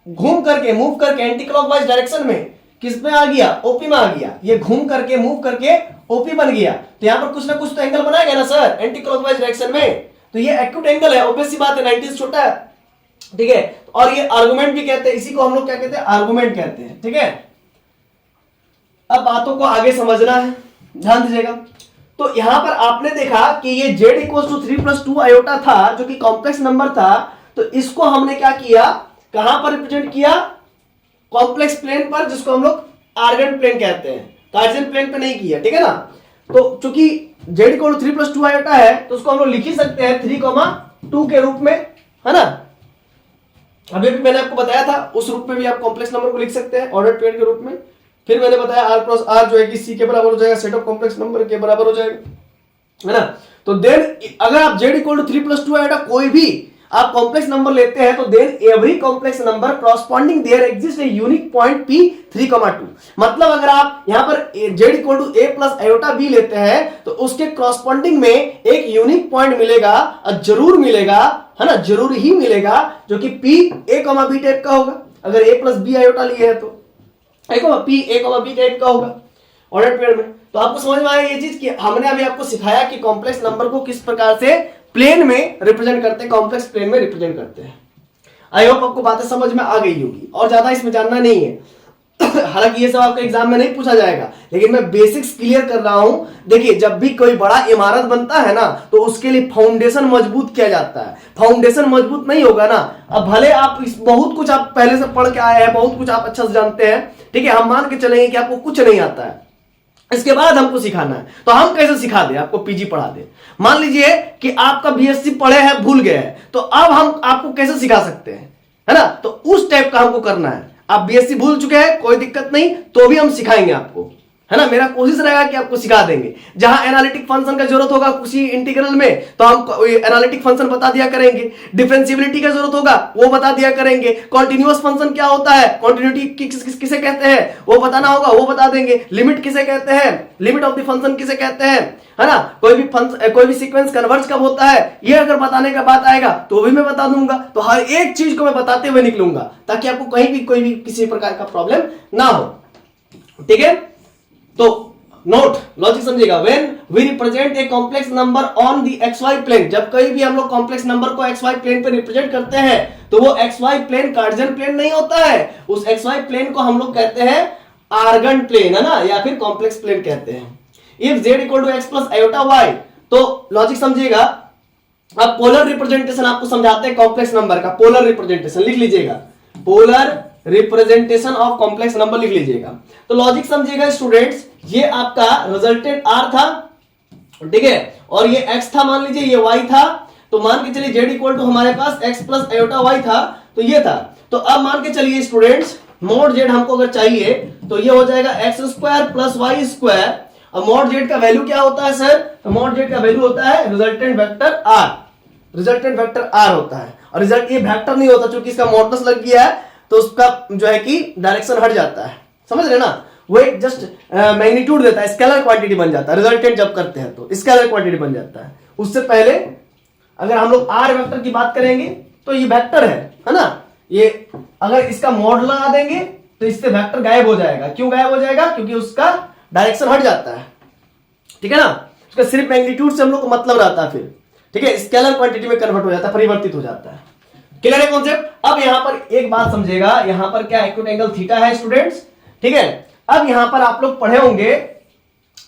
घूम करके मूव करके एंटी क्लॉकवाइज डायरेक्शन में किस में आ गया, OP में आ गया, ये घूम करके मूव करके OP बन गया, तो यहां पर कुछ ना कुछ तो एंगल बनाएगा ना सर एंटी क्लॉकवाइज डायरेक्शन में, तो ये एक्यूट एंगल है, ऑब्वियस सी बात है, 90 से छोटा है, ठीक है। और ये आर्गुमेंट भी कहते हैं, इसी को हम लोग क्या कहते हैं, आर्गुमेंट कहते हैं, ठीक है। अब बातों को आगे समझना है, ध्यान दीजिएगा। तो यहां पर आपने देखा कि ये z इक्वल टू 3 + 2 आयोटा था, जो कि कॉम्प्लेक्स नंबर था, तो इसको हमने क्या किया, कहां पर रिप्रेजेंट किया, कॉम्प्लेक्स प्लेन पर, जिसको हम लोग आर्गन प्लेन कहते हैं, कार्टेशियन प्लेन पे नहीं किया, ठीक है ना। तो चूंकि z इक्वल टू 3 + 2 आयोटा है, तो उसको हम लोग लिख ही सकते हैं 3,2 के रूप में, है ना। अभी भी मैंने आपको बताया था, उस रूप में भी आप कॉम्प्लेक्स नंबर को लिख सकते हैं, ऑर्डर पेयर के रूप में। फिर मैंने बताया r + r जो है कि c के बराबर हो जाएगा, सेट ऑफ कॉम्प्लेक्स नंबर के बराबर हो जाएगा, है ना। तो देन अगर आप z = 3 + 2 आएगा, कोई भी आप कॉम्प्लेक्स नंबर लेते हैं, तो then every complex number corresponding there exist a unique point p 3,2। मतलब अगर आप यहां पर z = a + आयोटा b लेते हैं, तो उसके कॉरस्पॉन्डिंग में एक यूनिक पॉइंट मिलेगा, जरूर मिलेगा, है ना, जरूर ही मिलेगा, जो कि p a, b टाइप का होगा। अगर a + b आयोटा लिए है तो p a, b टाइप का होगा ऑर्डर पेयर में। तो आपको समझ में आया ये चीज कि हमने अभी आपको सिखाया कि कॉम्प्लेक्स नंबर को किस प्रकार से प्लेन में रिप्रेजेंट करते हैं, कॉम्प्लेक्स प्लेन में रिप्रेजेंट करते हैं। आई होप आपको बातें समझ में आ गई होगी, और ज्यादा इसमें जानना नहीं है। हालांकि ये सब आपके एग्जाम में नहीं पूछा जाएगा, लेकिन मैं बेसिक्स क्लियर कर रहा हूं। देखिए, जब भी कोई बड़ा इमारत बनता है ना, तो उसके लिए फाउंडेशन मजबूत किया जाता है। फाउंडेशन मजबूत नहीं होगा ना, अब भले आप बहुत कुछ आप पहले से पढ़ के आए हैं, बहुत कुछ आप अच्छा से जानते हैं, ठीक है, हम मान के चलेंगे कि आपको कुछ नहीं आता है, इसके बाद हमको सिखाना है, तो हम कैसे सिखा दे, आपको पीजी पढ़ा दे। मान लीजिए कि आपका बीएससी पढ़े हैं, भूल गए हैं, तो अब हम आपको कैसे सिखा सकते हैं, है ना। तो उस टाइप का हमको करना है। आप बीएससी भूल चुके हैं, कोई दिक्कत नहीं, तो भी हम सिखाएंगे आपको, है ना। मेरा कोशिश रहेगा कि आपको सिखा देंगे। जहां एनालिटिक फंक्शन का जरूरत होगा किसी इंटीग्रल में, तो हम एनालिटिक फंक्शन बता दिया करेंगे। डिफरेंशिएबिलिटी का जरूरत होगा, वो बता दिया करेंगे। कॉन्टिन्यूअस फंक्शन क्या होता है, कॉन्टिन्यूटी किसे कहते हैं, वो बताना होगा, वो बता देंगे। लिमिट किसे कहते हैं, लिमिट ऑफ द फंक्शन किसे कहते हैं, है ना। कोई भी सीक्वेंस कन्वर्ज कब होता है, ये अगर बताने का बात आएगा तो भी मैं बता दूंगा। तो हर एक चीज को मैं बताते हुए निकलूंगा, ताकि आपको कहीं भी कोई भी किसी प्रकार का प्रॉब्लम ना हो, ठीक है। तो नोट, लॉजिक समझिएगा। When we represent a complex number on the XY plane, जब कहीं भी हम लोग कॉम्प्लेक्स नंबर को XY प्लेन पे रिप्रेजेंट करते हैं, तो वो XY प्लेन कार्टेशियन प्लेन नहीं होता है। उस XY प्लेन को हम लोग कहते हैं आर्गन प्लेन, है ना, या फिर कॉम्प्लेक्स प्लेन कहते हैं। If z equal to x plus iota y, तो लॉजिक समझिएगा। अब पोलर रिप्रेजेंटेशन आपको समझाते हैं कॉम्प्लेक्स नंबर का। पोलर रिप्रेजेंटेशन लिख लीजिएगा, polar representation of complex number लिख लीजिएगा। तो लॉजिक समझिएगा स्टूडेंट्स, ये आपका रिजल्टेंट r था, ठीक है, और ये x था, मान लीजिए ये y था। तो मान के चलिए z इक्वल टू हमारे पास x प्लस आयोटा y था, तो ये था। तो अब मान के चलिए स्टूडेंट्स, मोड z हमको अगर चाहिए तो ये हो जाएगा x square plus y square. अब मोड z का वैल्यू क्या होता है सर? तो मोड z का वैल्यू होता है resultant vector r, resultant vector r होता है। और रिजल्ट ये वेक्टर नहीं होता, क्योंकि इसका मॉडुलस लग गया है तो उसका जो है कि डायरेक्शन हट जाता है, समझ रहे ना। वो एक जस्ट मैग्नीट्यूड देता है, स्केलर क्वांटिटी बन जाता है। रिजल्टेंट जब करते हैं तो स्केलर क्वांटिटी बन जाता है। उससे पहले अगर हम लोग r वेक्टर की बात करेंगे तो ये वेक्टर है ना। ये अगर इसका मॉड लगा देंगे तो इससे वेक्टर गायब हो जाएगा। क्यों गायब हो जाएगा? क्योंकि उसका डायरेक्शन हट जाता है, ठीक है ना। उसका सिर्फ मैग्नीट्यूड से हम लोग को मतलब रहता है फिर, ठीक है, स्केलर क्वांटिटी में कन्वर्ट हो जाता है, परिवर्तित हो जाता है। क्लियर है कॉन्सेप्ट? अब यहां पर एक बात समझिएगा, यहां पर क्या एक्यूट एंगल थीटा है स्टूडेंट्स, ठीक है। अब यहां पर आप लोग पढ़े होंगे,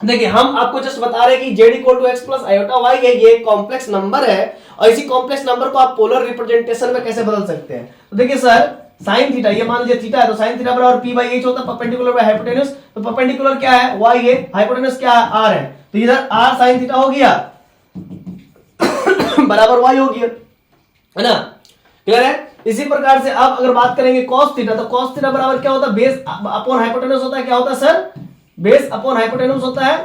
देखिए हम आपको जस्ट बता रहे हैं कि z equal to x plus iota y है, ये कॉम्प्लेक्स नंबर है, और इसी कॉम्प्लेक्स नंबर को आप पोलर रिप्रेजेंटेशन में कैसे बदल सकते हैं। तो देखिए सर, साइन थीटा, ये मान लीजिए थीटा है, तो साइन थीटा बराबर p बाई h होता है, परपेंडिकुलर बाय हाइपोटेन्यूज। तो परपेंडिकुलर क्या है? y है, हाइपोटेन्यूज क्या है? r है। तो इधर r साइन थीटा हो गया बराबर y हो गया, है ना। क्लियर है? इसी प्रकार से अब अगर बात करेंगे cos थीटा, तो cos थीटा बराबर क्या होता है? बेस अपॉन हाइपोटेन्यूज होता है। क्या होता है सर? बेस अपॉन हाइपोटेन्यूज होता है।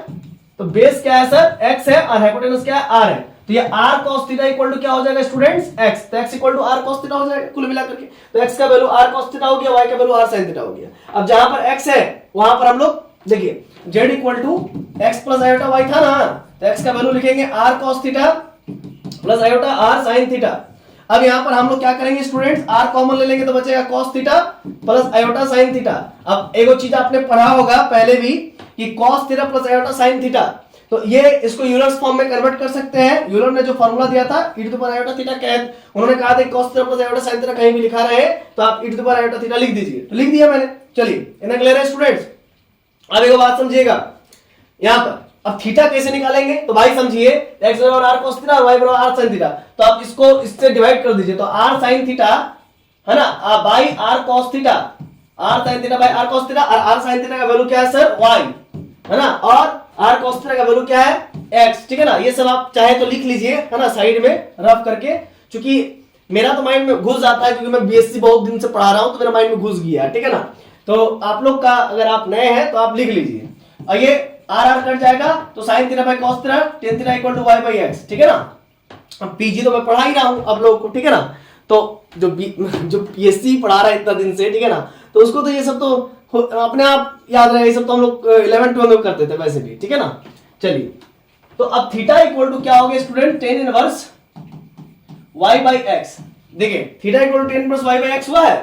तो बेस क्या है सर? x है, और हाइपोटेन्यूज क्या है? r है। तो ये r cos theta equal to क्या हो जाएगा स्टूडेंट्स? x। तो x equal to r cos theta हो जाएगा कुल मिलाकर के। तो x का वैल्यू r cos थीटा हो गया, y का वैल्यू r sin थीटा हो गया। अब जहां पर x है वहां पर हम लोग देखिए z equal to x plus iota y था ना, तो x का वैल्यू लिखेंगे r cos theta plus iota r sin theta. अब यहां पर हम लोग क्या करेंगे स्टूडेंट्स? r कॉमन ले लेंगे तो बचेगा cos theta plus iota sin theta. अब एक और चीज आपने पढ़ा होगा पहले भी कि cos theta plus iota sin theta, तो ये इसको यूलर्स फॉर्म में कन्वर्ट कर सकते हैं। यूलर ने जो फॉर्मूला दिया था e to the power iota theta, क्या उन्होंने कहा था cos theta plus iota sin theta कहीं भी लिखा रहे तो आप e to the power iota theta लिख दीजिए। तो लिख दिया मैंने। चलिए, इतना क्लियर है स्टूडेंट्स? अब एक बात समझिएगा, यहां पर अब थीटा कैसे निकालेंगे? तो भाई समझिए, x बराबर r cos थीटा और y बराबर r sin थीटा, तो आप इसको इससे डिवाइड कर दीजिए। तो r sin थीटा है ना by r cos theta, r sin theta by r cos theta, और r sin थीटा का वैल्यू क्या है सर? y, है ना, और r cos थीटा का वैल्यू क्या है? x, ठीक है ना। ये सब आप चाहे तो लिख लीजिए, है ना, साइड में रफ करके, क्योंकि मेरा तो माइंड में घुस जाता है, क्योंकि मैं बीएससी बहुत दिन से पढ़ा रहा हूं, तो मेरा माइंड में घुस गया है, ठीक है ना। तो आप लोग का अगर आप नए हैं तो आप लिख लीजिए। और ये r कट जाएगा तो sin theta by cos theta, tan theta equal to y by x, ठीक है ना। अब पीजी तो मैं पढ़ा ही रहा हूं आप लोगों को, ठीक है ना। तो जो पीएससी पढ़ा रहा है इतना दिन से, ठीक है ना, तो उसको तो ये सब तो अपने आप याद रहे। ये सब तो हम लोग 11-12 में करते थे वैसे भी, ठीक है ना। चलिए, तो अब थीटा इक्वल टू क्या हो गया student? tan inverse y by x। देखिए theta equal to tan inverse y by x हुआ है,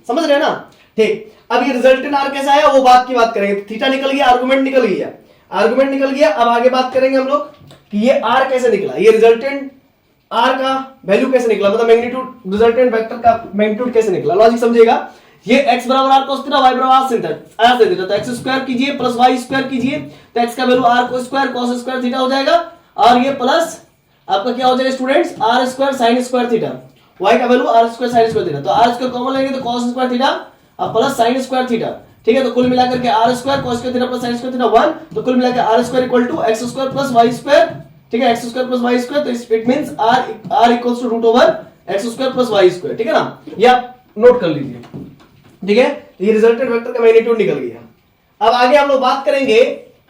समझ रहे हैं ना। ठीक, अब ये रिजल्टेंट r कैसा है वो बात की बात करेंगे। थीटा निकल गया, आर्गुमेंट निकल गया, आर्गुमेंट निकल गया। अब आगे बात करेंगे हम लोग कि ये r कैसे निकला, ये रिजल्टेंट r का वैल्यू कैसे निकला, मतलब मैग्नीट्यूड, रिजल्टेंट वेक्टर का मैग्नीट्यूड कैसे निकला। लॉजिक समझिएगा, ये x बराबर r cos थीटा, y बराबर r sin थीटा, तो x स्क्वायर कीजिए प्लस y स्क्वायर कीजिए, तो x का वैल्यू r को स्क्वायर cos स्क्वायर थीटा हो जाएगा, और ये प्लस आपका क्या हो जाएगा students? r square sin square theta, y का value r square sin square theta. तो r स्क्वायर कॉमन लेंगे तो cos स्क्वायर थीटा और प्लस sin स्क्वायर थीटा, ठीक है। तो कुल मिलाकर के r square cos square theta plus sin square theta 1, तो कुल मिलाकर r square equal to x square plus y square, ठीक है, x square plus y square. तो it means r equals to root over x square plus y square, ठीक है ना। ये आप नोट कर लीजिए, ठीक है। ये रिजल्टेंट वेक्टर का मैग्नीट्यूड निकल गया। अब आगे हम लोग बात करेंगे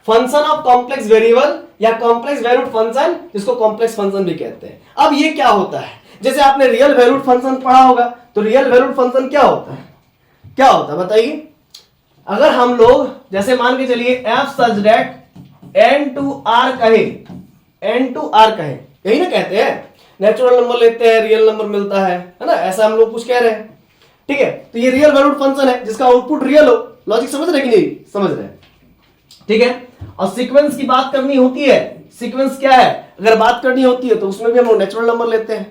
फंक्शन ऑफ कॉम्प्लेक्स वेरिएबल या कॉम्प्लेक्स वैल्यूड फंक्शन, जिसको कॉम्प्लेक्स फंक्शन भी कहते हैं। अब ये क्या होता है? जैसे आपने रियल वैल्यूड फंक्शन पढ़ा होगा, तो रियल वैल्यूड फंक्शन क्या होता है? क्या होता है बताइए? अगर हम लोग जैसे मान के चलिए f such that n to r कहे, n to r कहे, यही ना कहते हैं, नेचुरल नंबर लेते हैं रियल नंबर मिलता है ना, ऐसा हम लोग कुछ कह रहे हैं, ठीक है। तो ये रियल वैल्यूड फंक्शन है जिसका आउटपुट रियल हो। लॉजिक समझ रहे कि नहीं समझ रहे? ठीक है। और सीक्वेंस की बात करनी होती है, सीक्वेंस क्या है अगर बात करनी होती है तो उसमें भी हम लोग नेचुरल नंबर लेते हैं,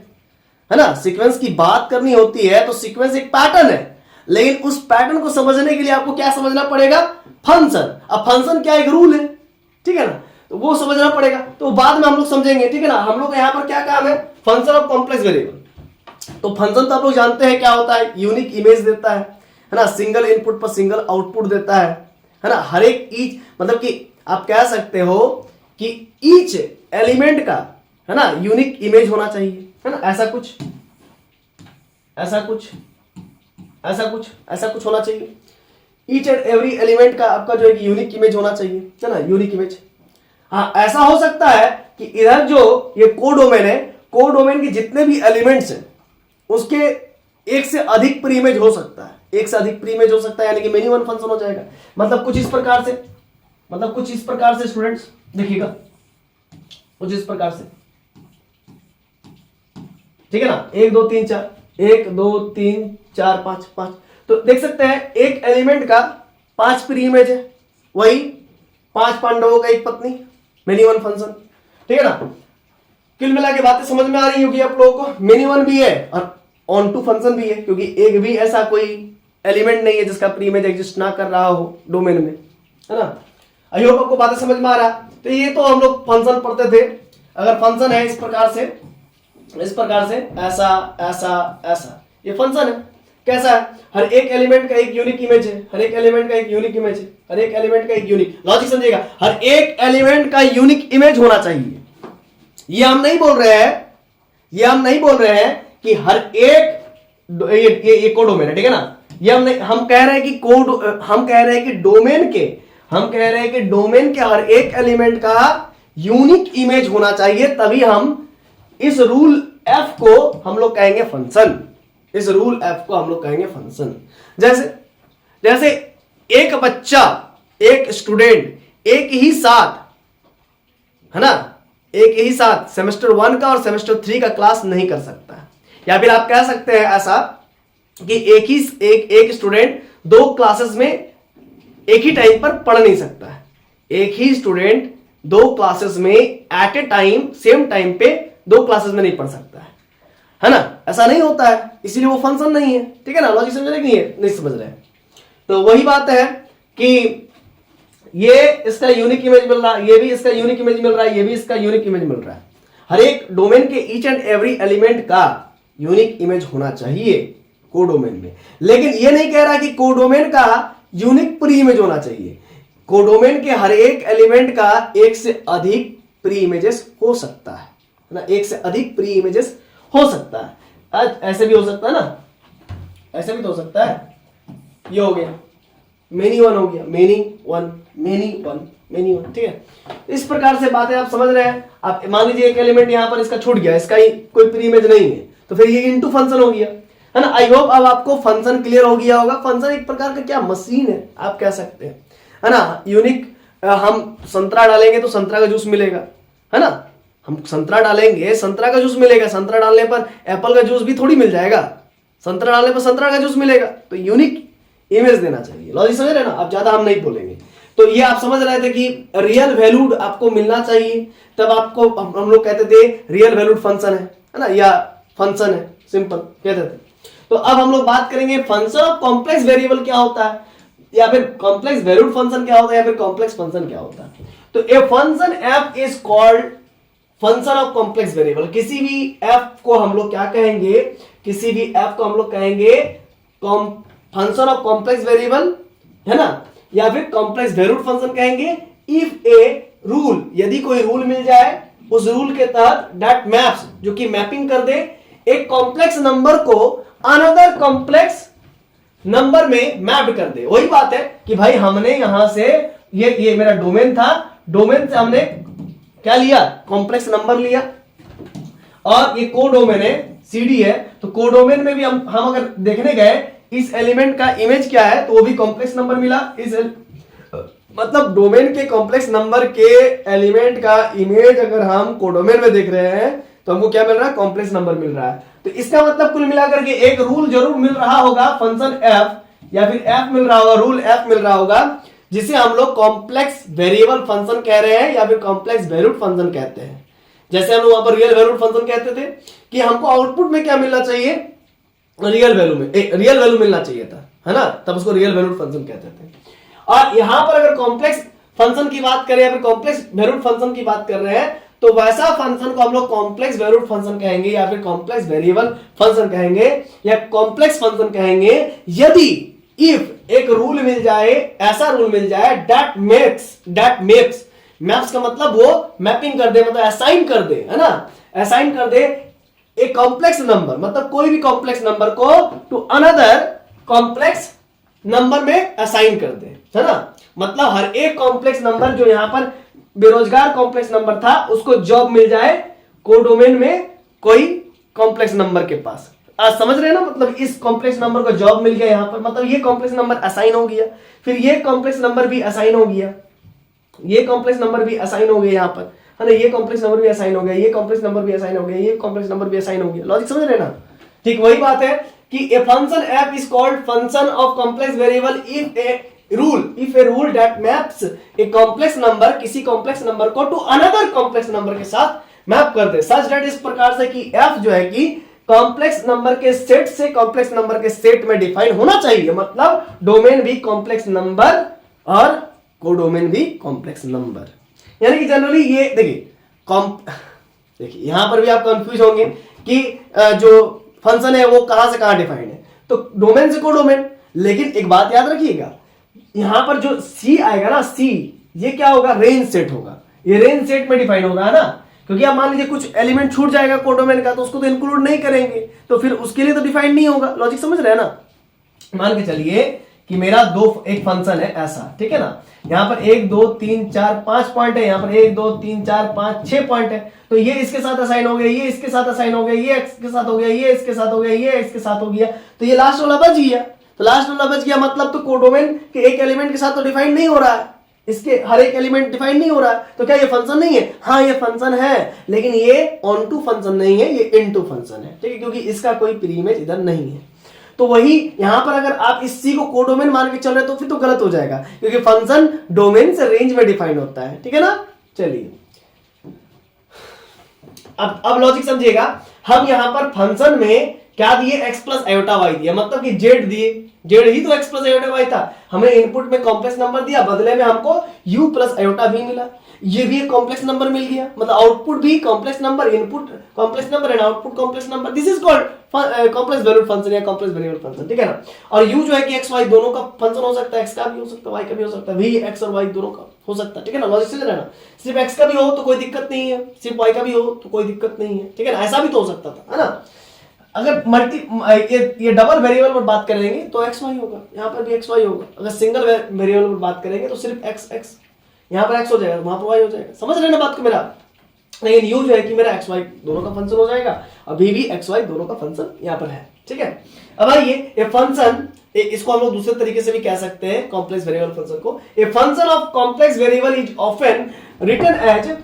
है ना। सीक्वेंस की बात करनी होती है तो सीक्वेंस एक पैटर्न है। लेकिन उस पैटर्न को समझने के लिए आपको क्या समझना पड़ेगा, फंक्शन। अब फंक्शन क्या, एक रूल है, ठीक है ना, तो वो समझना पड़ेगा, तो बाद में हम लोग समझेंगे, ठीक है ना। हम लोग यहाँ पर क्या काम है, फंक्शन ऑफ कॉम्प्लेक्स वेरिएबल। तो फंक्शन तो आप लोग जानते हैं क्या होता है, यूनिक इमेज देता है ना, सिंगल इनपुट पर सिंगल आउटपुट देता है ना, हर एक ईच, मतलब कि आप कह सकते हो कि ईच एलिमेंट का, है ना, यूनिक इमेज होना चाहिए, है ना, ऐसा कुछ ऐसा कुछ ऐसा कुछ ऐसा कुछ होना चाहिए। ईच एंड एवरी एलिमेंट का आपका जो एक यूनिक इमेज होना चाहिए, है ना, यूनिक इमेज। हाँ, ऐसा हो सकता है कि इधर जो ये कोडोमेन है, कोडोमेन के जितने भी एलिमेंट्स हैं उसके एक से अधिक प्री इमेज हो सकता है, एक से अधिक प्री इमेज हो सकता है, यानी कि मेनी वन फंक्शन हो जाएगा। मतलब कुछ इस प्रकार से स्टूडेंट्स देखिएगा, कुछ इस प्रकार से, ठीक है ना, 1 2 3 4, 1 2 3 4 5 5, तो देख सकते हैं एक एलिमेंट का 5 प्री इमेज है, वही 5 पांडवों का एक पत्नी, मेनी वन फंक्शन, ठीक है ना। कुल मिला के बातें समझ में आ रही होगी आप लोगों को। मेनी वन भी है और ऑन टू फंक्शन भी है, क्योंकि एक भी ऐसा कोई एलिमेंट नहीं है जिसका प्री इमेज एग्जिस्ट ना कर रहा हो डोमेन में, है ना। आई होप आपको बातें समझ में आ रहा। तो ये तो हम लोग फंक्शन पढ़ते थे। अगर फंक्शन है इस प्रकार से ऐसा ऐसा ऐसा, ये फंक्शन है। कैसा है, हर एक एलिमेंट का एक यूनिक इमेज है, हर एक एलिमेंट का एक यूनिक इमेज है, हर एक एलिमेंट का एक यूनिक, लॉजिक समझिएगा, हर एक एलिमेंट का यूनिक इमेज होना चाहिए। ये हम नहीं बोल रहे हैं कि हर एक ये कोडोमेन है, ठीक है ना। ये हम कह रहे हैं कि डोमेन के हर एक एलिमेंट का यूनिक इमेज होना चाहिए, तभी हम इस रूल एफ को हम लोग कहेंगे फंक्शन। इस रूल एफ को हम लोग कहेंगे फंक्शन। जैसे एक बच्चा, एक स्टूडेंट एक ही साथ, है ना, एक ही साथ सेमेस्टर 1 का और सेमेस्टर 3 का क्लास नहीं कर सकता। या फिर आप कह सकते हैं ऐसा कि एक स्टूडेंट 2 क्लासेस में एक ही टाइम पर पढ़ नहीं सकता है। एक ही स्टूडेंट 2 क्लासेस में at a time, same time पे 2 क्लासेस में नहीं पढ़ सकता है ना, ऐसा नहीं होता है, इसीलिए वो फंक्शन नहीं है, ठीक है ना। लॉजिक समझ रहे नहीं समझ रहे। तो वही बात है कि ये इसका यूनिक इमेज मिल रहा है, ये भी इसका यूनिक इमेज मिल रहा है, ये भी इसका यूनिक इमेज मिल रहा है। हर एक डोमेन के ईच एंड एवरी एलिमेंट का यूनिक इमेज होना चाहिए कोडोमेन में। लेकिन ये नहीं कह रहा कि कोडोमेन का यूनिक प्री इमेज होना चाहिए। कोडोमेन के हर एक एलिमेंट का एक से अधिक प्री इमेजेस हो सकता है ना, एक से अधिक प्री इमेजेस हो सकता है। आज ऐसे भी हो सकता है ना, ऐसे भी तो हो सकता है। ये हो गया मेनी वन, हो गया मेनी वन, ठीक है। इस प्रकार से बातें आप समझ रहे हैं। आप मान लीजिए एक एलिमेंट यहां पर इसका छूट गया, इसका ही कोई प्री इमेज नहीं है, तो फिर ये इनटू फंक्शन हो गया, है ना। आई होप अब आपको फंक्शन क्लियर हो गया होगा। फंक्शन एक प्रकार का क्या मशीन है आप कह सकते हैं, है ना। यूनिक, हम संतरा डालेंगे तो संतरा का जूस मिलेगा, है ना। हम संतरा डालेंगे, संतरा का जूस मिलेगा। संतरा डालने पर एप्पल का जूस भी थोड़ी मिल जाएगा, संतरा डालने पर संतरा का जूस मिलेगा। तो यूनिक इमेज देना चाहिए। लॉजिक समझ रहे हैं ना। अब ज्यादा हम नहीं बोलेंगे। तो ये आप समझ रहे थे कि रियल वैल्यूड आपको मिलना चाहिए, तब आपको हम लोग कहते थे रियल वैल्यूड फंक्शन है ना, या फंक्शन है, सिंपल कहते थे। तो अब हम लोग बात करेंगे फंक्शन ऑफ कॉम्प्लेक्स वेरिएबल क्या होता है, या फिर कॉम्प्लेक्स वैल्यूड फंक्शन क्या होता है, या फिर कॉम्प्लेक्स फंक्शन क्या होता है। तो a function F is called function of complex variable. किसी भी एफ को हम लोग क्या कहेंगे, किसी भी एफ को हम लोग कहेंगे फंक्शन ऑफ कॉम्प्लेक्स वेरिएबल, है ना, या फिर कॉम्प्लेक्स वैल्यूड फंक्शन कहेंगे। इफ ए रूल, यदि कोई रूल मिल जाए, उस रूल के तहत दैट मैप्स, जो कि मैपिंग कर दे एक कॉम्प्लेक्स नंबर को अनदर कॉम्प्लेक्स नंबर में मैप कर दे। वही बात है कि भाई हमने यहां से ये मेरा डोमेन था, डोमेन से हमने क्या लिया, कॉम्प्लेक्स नंबर लिया, और ये कोडोमेन है, सीडी है। तो कोडोमेन में भी हम अगर देखने गए इस एलिमेंट का इमेज क्या है, तो वो भी कॉम्प्लेक्स नंबर मिला। मतलब डोमेन के कॉम्प्लेक्स नंबर के एलिमेंट का इमेज अगर हम कोडोमेन में देख रहे हैं तो हमको क्या मिल रहा है, कॉम्प्लेक्स नंबर मिल रहा है। तो इसका मतलब कुल मिलाकर के एक रूल जरूर मिल रहा होगा फंक्शन एफ, या फिर एफ मिल रहा होगा, रूल एफ मिल रहा होगा, जिसे हम लोग कॉम्प्लेक्स वेरिएबल फंक्शन कह रहे हैं, या फिर कॉम्प्लेक्स वैल्यूड फंक्शन कहते हैं। जैसे हम लोग वहां पर रियल वैल्यूड फंक्शन कहते थे कि हमको आउटपुट में क्या मिलना चाहिए, रियल वैल्यू मिलना चाहिए था। है ना, तब उसको रियल वैल्यूड फंक्शन कहते थे। और यहां पर अगर कॉम्प्लेक्स फंक्शन की बात करें या फिर कॉम्प्लेक्स वैल्यूड फंक्शन की बात कर रहे हैं, तो वैसा फंक्शन को हम लोग कॉम्प्लेक्स वैल्यूड फंक्शन कहेंगे या फिर कॉम्प्लेक्स वेरिएबल फंक्शन कहेंगे या कॉम्प्लेक्स फंक्शन कहेंगे यदि इफ एक रूल मिल जाए, ऐसा रूल मिल जाए दैट मेक्स मैप्स का मतलब वो मैपिंग कर दे, मतलब असाइन कर दे, है ना, असाइन कर दे एक कॉम्प्लेक्स नंबर, मतलब कोई भी कॉम्प्लेक्स नंबर को टू अनदर कॉम्प्लेक्स नंबर में असाइन कर दे, है ना, मतलब हर एक कॉम्प्लेक्स नंबर जो यहां पर बेरोजगार कॉम्प्लेक्स नंबर था उसको जॉब मिल जाए कोडोमेन में कोई कॉम्प्लेक्स नंबर के पास। आज समझ रहे हैं ना, मतलब इस कॉम्प्लेक्स नंबर को जॉब मिल गया यहां पर, मतलब ये कॉम्प्लेक्स नंबर असाइन हो गया, फिर ये कॉम्प्लेक्स नंबर भी असाइन हो गया, ये कॉम्प्लेक्स नंबर भी असाइन हो गया यहां पर, है ना, ये कॉम्प्लेक्स नंबर भी असाइन हो गया, ये कॉम्प्लेक्स नंबर भी असाइन हो गया, ये कॉम्प्लेक्स नंबर भी असाइन हो गया। लॉजिक समझ रहे हैं ना? ठीक वही बात है कि a function f is called function of complex variable if a rule that maps A complex number किसी कॉम्प्लेक्स नंबर को टू अनदर कॉम्प्लेक्स नंबर के साथ मैप कर दे, सच दैट इस प्रकार से कि f जो है कि कॉम्प्लेक्स नंबर के सेट से कॉम्प्लेक्स नंबर के सेट में डिफाइन होना चाहिए, मतलब डोमेन भी कॉम्प्लेक्स नंबर और कोडोमेन भी कॉम्प्लेक्स नंबर। यानी कि जनरली ये देखिए यहां पर भी आप कंफ्यूज होंगे कि जो फंक्शन है वो कहां से कहां डिफाइंड है, तो डोमेन से कोडोमेन। लेकिन एक बात याद रखिएगा, यहां पर जो सी आएगा ना, सी ये क्या होगा, रेंज सेट होगा, ये रेंज सेट में डिफाइन होगा, है ना, क्योंकि आप मान लीजिए कुछ एलिमेंट छूट जाएगा कोडोमेन का तो उसको तो इंक्लूड नहीं करेंगे, तो फिर उसके लिए तो डिफाइन नहीं होगा। लॉजिक समझ रहे हैं ना? मान के चलिए कि मेरा एक फंक्शन है ऐसा, ठीक है ना, यहां पर 1 2 3 4 5 पॉइंट है, यहां पर 1 2 3 4 5 6 पॉइंट है, तो ये इसके साथ असाइन हो गया, ये इसके साथ असाइन हो गया, ये इसके साथ हो गया, ये इसके साथ हो गया, ये इसके साथ हो गया, तो ये लास्ट वाला बच गया। तो लास्ट वाला बच गया मतलब तो कोडोमेन के एक एलिमेंट के साथ तो डिफाइन नहीं हो रहा है, इसके हर एक एलिमेंट डिफाइन नहीं हो रहा है, तो क्या ये फंक्शन नहीं है? हाँ ये फंक्शन है, लेकिन ये ऑन टू फंक्शन नहीं है, ये इनटू फंक्शन है, ठीक है, क्योंकि इसका कोई प्री इमेज इधर नहीं है। तो वही यहां पर अगर आप इस सी को कोडोमेन मान के चल रहे तो फिर तो गलत हो जाएगा, क्योंकि फंक्शन डोमेन से रेंज में डिफाइन होता है, ठीक है ना। चलिए अब लॉजिक समझिएगा, हम यहां पर फंक्शन में क्या दिए, x प्लस आयोटा y दिया, मतलब कि z दिए, z ही तो x प्लस आयोटा y था, हमें इनपुट में कॉम्प्लेक्स नंबर दिया, बदले में हमको u प्लस आयोटा v मिला, ये भी एक कॉम्प्लेक्स नंबर मिल गया, मतलब आउटपुट भी complex number, input complex number and output complex number, this is called complex valued function या कॉम्प्लेक्स वेरिएबल फंक्शन, ठीक है ना। और u जो है कि x y दोनों का फंक्शन हो सकता है, x का भी हो सकता है, y का भी हो सकता है, v x और y दोनों का हो सकता है, ठीक है ना। लॉजिक समझ रहे हैं ना, सिर्फ x का भी हो तो कोई दिक्कत नहीं है, सिर्फ y का भी हो तो कोई दिक्कत नहीं है, ठीक है ना, ऐसा भी तो हो सकता था, है ना। अगर ये डबल वेरिएबल पर बात करेंगे तो एक्स वाई होगा, यहाँ पर भी एक्स वाई होगा। अगर सिंगल वेरिएबल पर बात करेंगे तो सिर्फ एक्स एक्स, यहाँ पर एक्स हो जाएगा, वहां पर वाई हो जाएगा, समझ रहे ना बात को मेरा। लेकिन यू जो है कि मेरा एक्स वाई दोनों का फंक्शन हो जाएगा, अभी भी एक्स वाई दोनों का फंक्शन यहाँ पर है, ठीक है। अब आइए ये फंक्शन, इसको हम लोग दूसरे तरीके से भी कह सकते हैं कॉम्प्लेक्स वेरिएबल फंक्शन को। A function of complex variable is often written as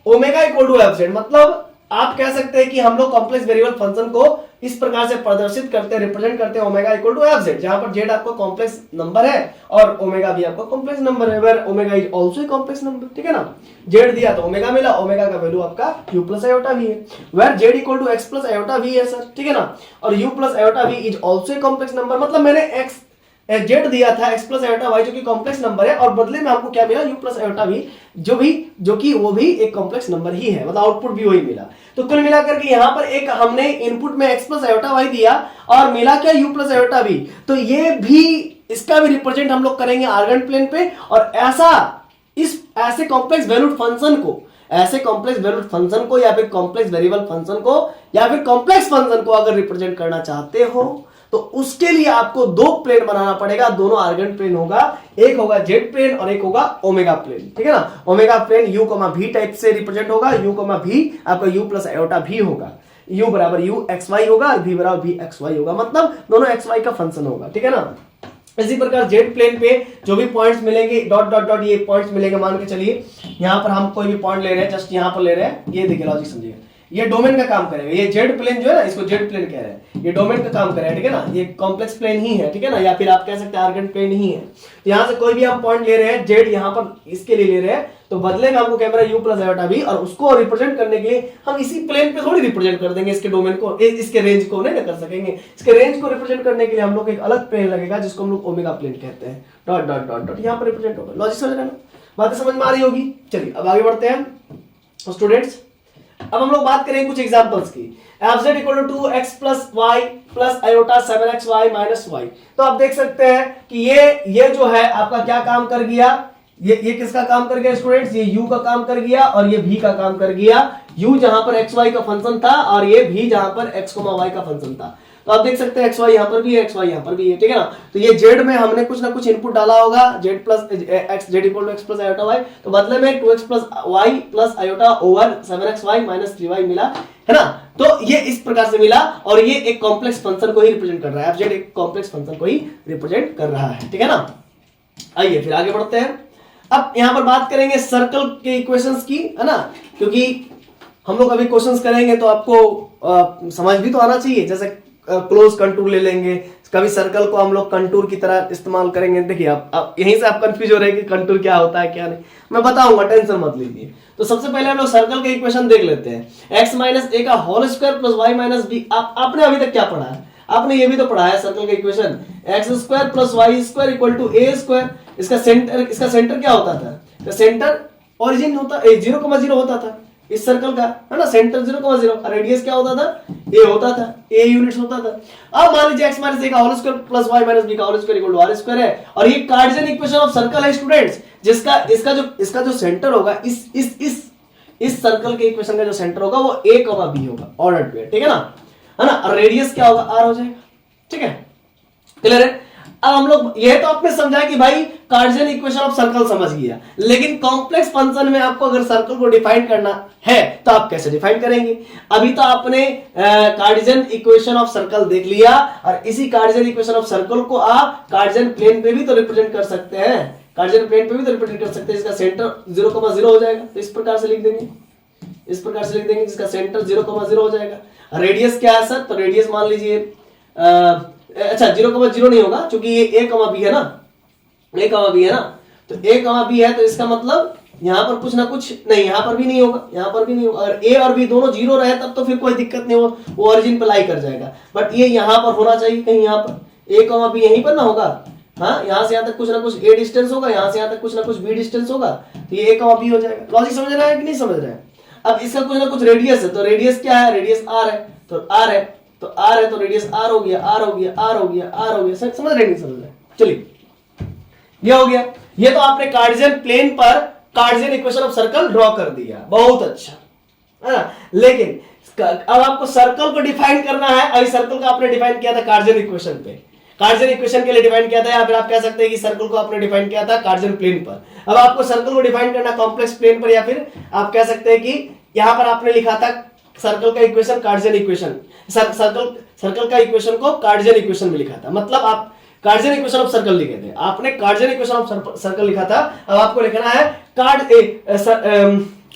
omega equal to f z, मतलब आप कह सकते हैं कि हम लोग कॉम्प्लेक्स वेरिएबल फंक्शन को इस प्रकार से प्रदर्शित करते हैं, रिप्रेजेंट करते हैं omega equal to f z, जहां पर जेड आपका कॉम्प्लेक्स नंबर है और ओमेगा भी आपका कॉम्प्लेक्स नंबर है, where omega is also a complex number, ठीक है ना। जेड दिया तो ओमेगा मिला, ओमेगा का वैल्यू आपका u प्लस आयोटा v है, where z equal to x plus iota v है सर, ठीक है ना। और u plus iota v is also a complex number, मतलब मैंने x जेड दिया था x प्लस आयोटा y जो कि कॉम्प्लेक्स नंबर है, और बदले में हमको क्या मिला u प्लस आयोटा v जो कि वो भी एक कॉम्प्लेक्स नंबर ही है, मतलब आउटपुट भी वही मिला। तो कुल मिलाकर के यहाँ पर एक हमने इनपुट में x प्लस आयोटा y दिया और मिला क्या u प्लस आयोटा v, तो ये भी इसका भी रिप्रेजेंट हम लोग करेंगे आर्गन प्लेन पे, और ऐसे कॉम्प्लेक्स वैल्यूड फंक्शन को, ऐसे कॉम्प्लेक्स वैल्यूड फंक्शन को या फिर कॉम्प्लेक्स वेरिएबल फंक्शन को या फिर कॉम्प्लेक्स फंक्शन को अगर रिप्रेजेंट करना चाहते हो तो उसके लिए आपको दो प्लेन बनाना पड़ेगा, दोनों आर्गन प्लेन होगा, एक होगा जेड प्लेन और एक होगा ओमेगा प्लेन, ठीक है ना। Omega plane u, v type से रिप्रेजेंट होगा, u, v आपका u प्लस आयोटा v होगा, u बराबर u एक्स वाई होगा, v बराबर v एक्स वाई होगा, मतलब दोनों एक्स वाई का फंक्शन होगा, ठीक है ना। इसी प्रकार जेड प्लेन पे जो भी पॉइंट्स मिलेंगे, डॉट डॉट डॉट ये पॉइंट्स मिलेंगे, मान के चलिए यहाँ पर हम कोई भी पॉइंट ले रहे हैं, जस्ट यहाँ पर ले रहे हैं, ये देखिए लॉजिक समझिए, ये डोमेन का काम करेगा, ये जेड प्लेन जो है ना, इसको जेड प्लेन कह रहे हैं, ये डोमेन का काम करेगा, ठीक है ना, ये कॉम्प्लेक्स प्लेन ही है, ठीक है ना, या फिर आप कह सकते हैं आर्गन प्लेन ही है। तो यहाँ से कोई भी हम पॉइंट ले रहे हैं, जेड यहाँ पर इसके लिए ले रहे हैं, तो बदले में हमको कैमरा u प्लस आयोटा भी, और उसको रिप्रेजेंट करने के लिए हम इसी प्लेन पे थोड़ी रिप्रेजेंट कर देंगे इसके डोमेन को, इसके रेंज को नहीं कर सकेंगे। इसके रेंज को रिप्रेजेंट करने के लिए हम लोग एक अलग प्लेन लगेगा जिसको हम लोग ओमेगा प्लेन कहते हैं, डॉट डॉट डॉट डॉट यहाँ पर रिप्रेजेंट होगा। लॉजिक समझ रहे हैं ना, बातें समझ में आ रही होगी। चलिए अब आगे बढ़ते हैं स्टूडेंट्स। अब हम लोग बात करेंगे कुछ एग्जांपल्स की। fz equal to 2x plus y plus iota 7xy minus y. तो आप देख सकते हैं कि ये जो है आपका क्या काम कर गया, ये किसका काम कर गया स्टूडेंट्स, ये u का काम कर गया और ये v का काम कर गया। u जहां पर xy का फंक्शन था और ये v जहां पर x, y का फंक्शन था। तो आप देख सकते हैं xy यहां पर भी है, xy यहां पर भी है, ठीक है ना। तो ये z में हमने कुछ ना कुछ इनपुट डाला होगा, z plus x, z equal to x plus iota y, तो बदले में 2x plus y plus iota over 7xy minus 3y मिला, है ना। तो ये इस प्रकार से मिला और ये एक कॉम्प्लेक्स फंक्शन को ही रिप्रेजेंट कर रहा है, fz एक कॉम्प्लेक्स फंक्शन को ही रिप्रेजेंट कर रहा है, ठीक है ना। आइए फिर आगे बढ़ते हैं। अब यहां पर बात करेंगे सर्कल के इक्वेशंस की, है ना, क्योंकि हम लोग अभी क्वेश्चंस करेंगे तो आपको समझ भी तो आना चाहिए। जैसे क्लोज कंटूर ले लेंगे, कभी सर्कल को हम लोग कंटूर की तरह इस्तेमाल करेंगे। देखिए आप यहीं से आप कंफ्यूज हो रहे हैं कि कंटूर क्या होता है क्या नहीं, मैं बताऊंगा, टेंशन मत लीजिए। तो सबसे पहले हम लोग सर्कल के इक्वेशन देख लेते हैं। x माइनस ए का whole square plus y minus b. आपने अभी तक क्या पढ़ा है, आपने ये भी तो पढ़ा है सर्कल का equation, x square plus y square equal to a square. इसका सेंटर क्या होता था, सेंटर ओरिजिन होता 0,0 होता था इस सर्कल का, है ना, सेंटर 0,0, रेडियस क्या होता था, a होता था, a यूनिट्स होता था। अब मान लीजिए x माइनस ए का whole square plus y minus b का whole square equal to r square है, और ये कार्टेशियन इक्वेशन ऑफ सर्कल है स्टूडेंट्स, जिसका इसका जो सेंटर होगा, इस सर्कल के इक्वेशन का जो सेंटर होगा वो a, b होगा, ऑर्डर पे, ठीक है ना, है ना, और रेडियस क्या होगा, r हो जाएगा, ठीक है, क्लियर है। अब हम लोग ये तो आपने समझा कि भाई कार्टेशियन इक्वेशन ऑफ सर्कल समझ गया, लेकिन कॉम्प्लेक्स फंक्शन में आपको अगर सर्कल को डिफाइन करना है तो आप कैसे डिफाइन करेंगे। अभी तो आपने कार्टेशियन इक्वेशन ऑफ सर्कल देख लिया, और इसी कार्टेशियन इक्वेशन ऑफ सर्कल को आप कार्टेशियन प्लेन पे भी तो रिप्रेजेंट कर सकते हैं, कार्टेशियन प्लेन पे भी तो रिप्रेजेंट कर सकते हैं। इसका सेंटर 0,0 हो जाएगा, तो इस प्रकार से लिख देंगे, इस प्रकार से लिख देंगे, जिसका सेंटर 0,0 हो जाएगा। रेडियस क्या है सर, तो रेडियस मान लीजिए अच्छा 0,0 नहीं होगा, क्योंकि ये a, b है ना, a, b है ना, तो a, b है, तो इसका मतलब यहां पर कुछ ना कुछ नहीं, यहां पर भी नहीं होगा, यहां पर भी नहीं होगा। अगर a और b दोनों 0 रहे तब तो फिर कोई दिक्कत नहीं होगा, वो ओरिजिन पे लाई कर जाएगा, बट ये यहां पर होना चाहिए, कहीं यहां पर a, b यहीं पर ना होगा, हाँ, यहां से यहां तक कुछ ना कुछ a डिस्टेंस होगा, यहां से यहां तक कुछ ना कुछ b डिस्टेंस होगा, तो ये a, b हो जाएगा। लॉजिक समझ रहा है कि नहीं समझ रहा है। अब इसका कुछ ना कुछ रेडियस है, तो रेडियस क्या है, रेडियस r है, तो r है, तो r है, तो रेडियस r हो गया, r हो गया, r हो गया, r हो गया, समझ रहे नहीं समझ रहे। चलिए ये हो गया, ये तो आपने कार्टेशियन प्लेन पर Cartesian equation of circle draw कर दिया, बहुत अच्छा है ना। लेकिन अब आपको सर्कल को डिफाइन करना है। अभी सर्कल को आपने डिफाइन किया था कार्टेशियन इक्वेशन पे, कार्टेशियन इक्वेशन के लिए डिफाइन किया था, या फिर आप कह सकते हैं कि सर्कल को आपने डिफाइन किया था कार्टेशियन प्लेन पर। अब आपको सर्कल को डिफाइन करना कॉम्प्लेक्स प्लेन पर, या फिर आप कह सकते हैं कि यहां पर आपने लिखा था सर्कल का इक्वेशन कार्टेशियन इक्वेशन, सर्कल का इक्वेशन को कार्टेशियन इक्वेशन में लिखा था, मतलब आप कार्टेशियन इक्वेशन ऑफ सर्कल लिखे थे, आपने कार्टेशियन इक्वेशन ऑफ सर्कल लिखा था। अब आपको लिखना है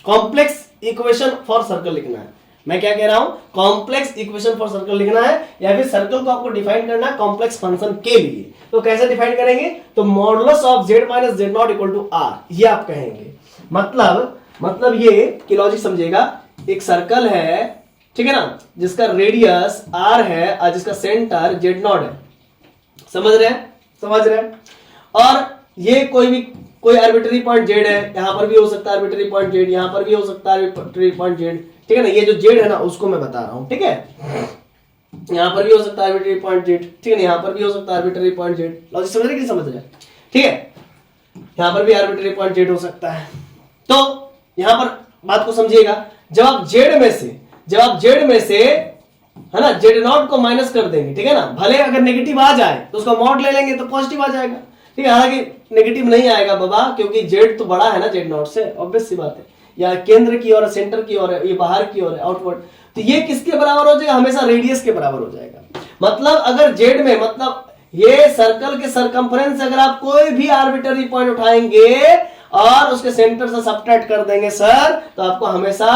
कॉम्प्लेक्स इक्वेशन फॉर सर्कल लिखना है। मैं क्या कह रहा हूं, कॉम्प्लेक्स इक्वेशन फॉर सर्कल लिखना है, या फिर सर्कल को आपको डिफाइन करना है कॉम्प्लेक्स फंक्शन के लिए। तो कैसे डिफाइन करेंगे, तो modulus of z minus z nought equal to r, ये आप कहेंगे। मतलब ये कि लॉजिक समझिएगा, एक सर्कल है, ठीक है ना, जिसका रेडियस r है और जिसका सेंटर z0 है, समझ रहे हैं, और ये कोई आर्बिट्ररी पॉइंट z है, यहां पर भी हो सकता है आर्बिट्ररी पॉइंट z, यहां पर भी हो सकता है आर्बिट्ररी पॉइंट z, ठीक है ना। ये जो z है ना उसको मैं बता रहा हूं, ठीक है, यहां पर भी हो सकता है आर्बिट्ररी पॉइंट z, ठीक है ना, यहां पर भी हो सकता है आर्बिट्ररी पॉइंट z। लॉजिक समझ रहे कि नहीं समझ रहे, ठीक है, यहां पर भी आर्बिट्ररी पॉइंट z हो सकता है। तो यहां पर बात को समझिएगा, जब आप z में से है ना z0 को माइनस कर देंगे, ठीक है ना, भले अगर नेगेटिव आ जाए तो उसका मॉड ले लेंगे तो पॉजिटिव आ जाएगा, ठीक है, हालांकि नेगेटिव नहीं आएगा बाबा, क्योंकि z तो बड़ा है ना z0 से, ऑब्वियस सी बात है, या केंद्र की ओर, सेंटर की ओर है, ये बाहर की ओर है, आउटवर्ड, तो ये किसके बराबर हो जाएगा, हमेशा रेडियस के बराबर हो जाएगा। मतलब अगर z में, मतलब ये सर्कल के सरकमफ्रेंस अगर आप कोई भी आर्बिट्ररी पॉइंट उठाएंगे और उसके सेंटर से सब्ट्रैक्ट कर देंगे सर, तो आपको हमेशा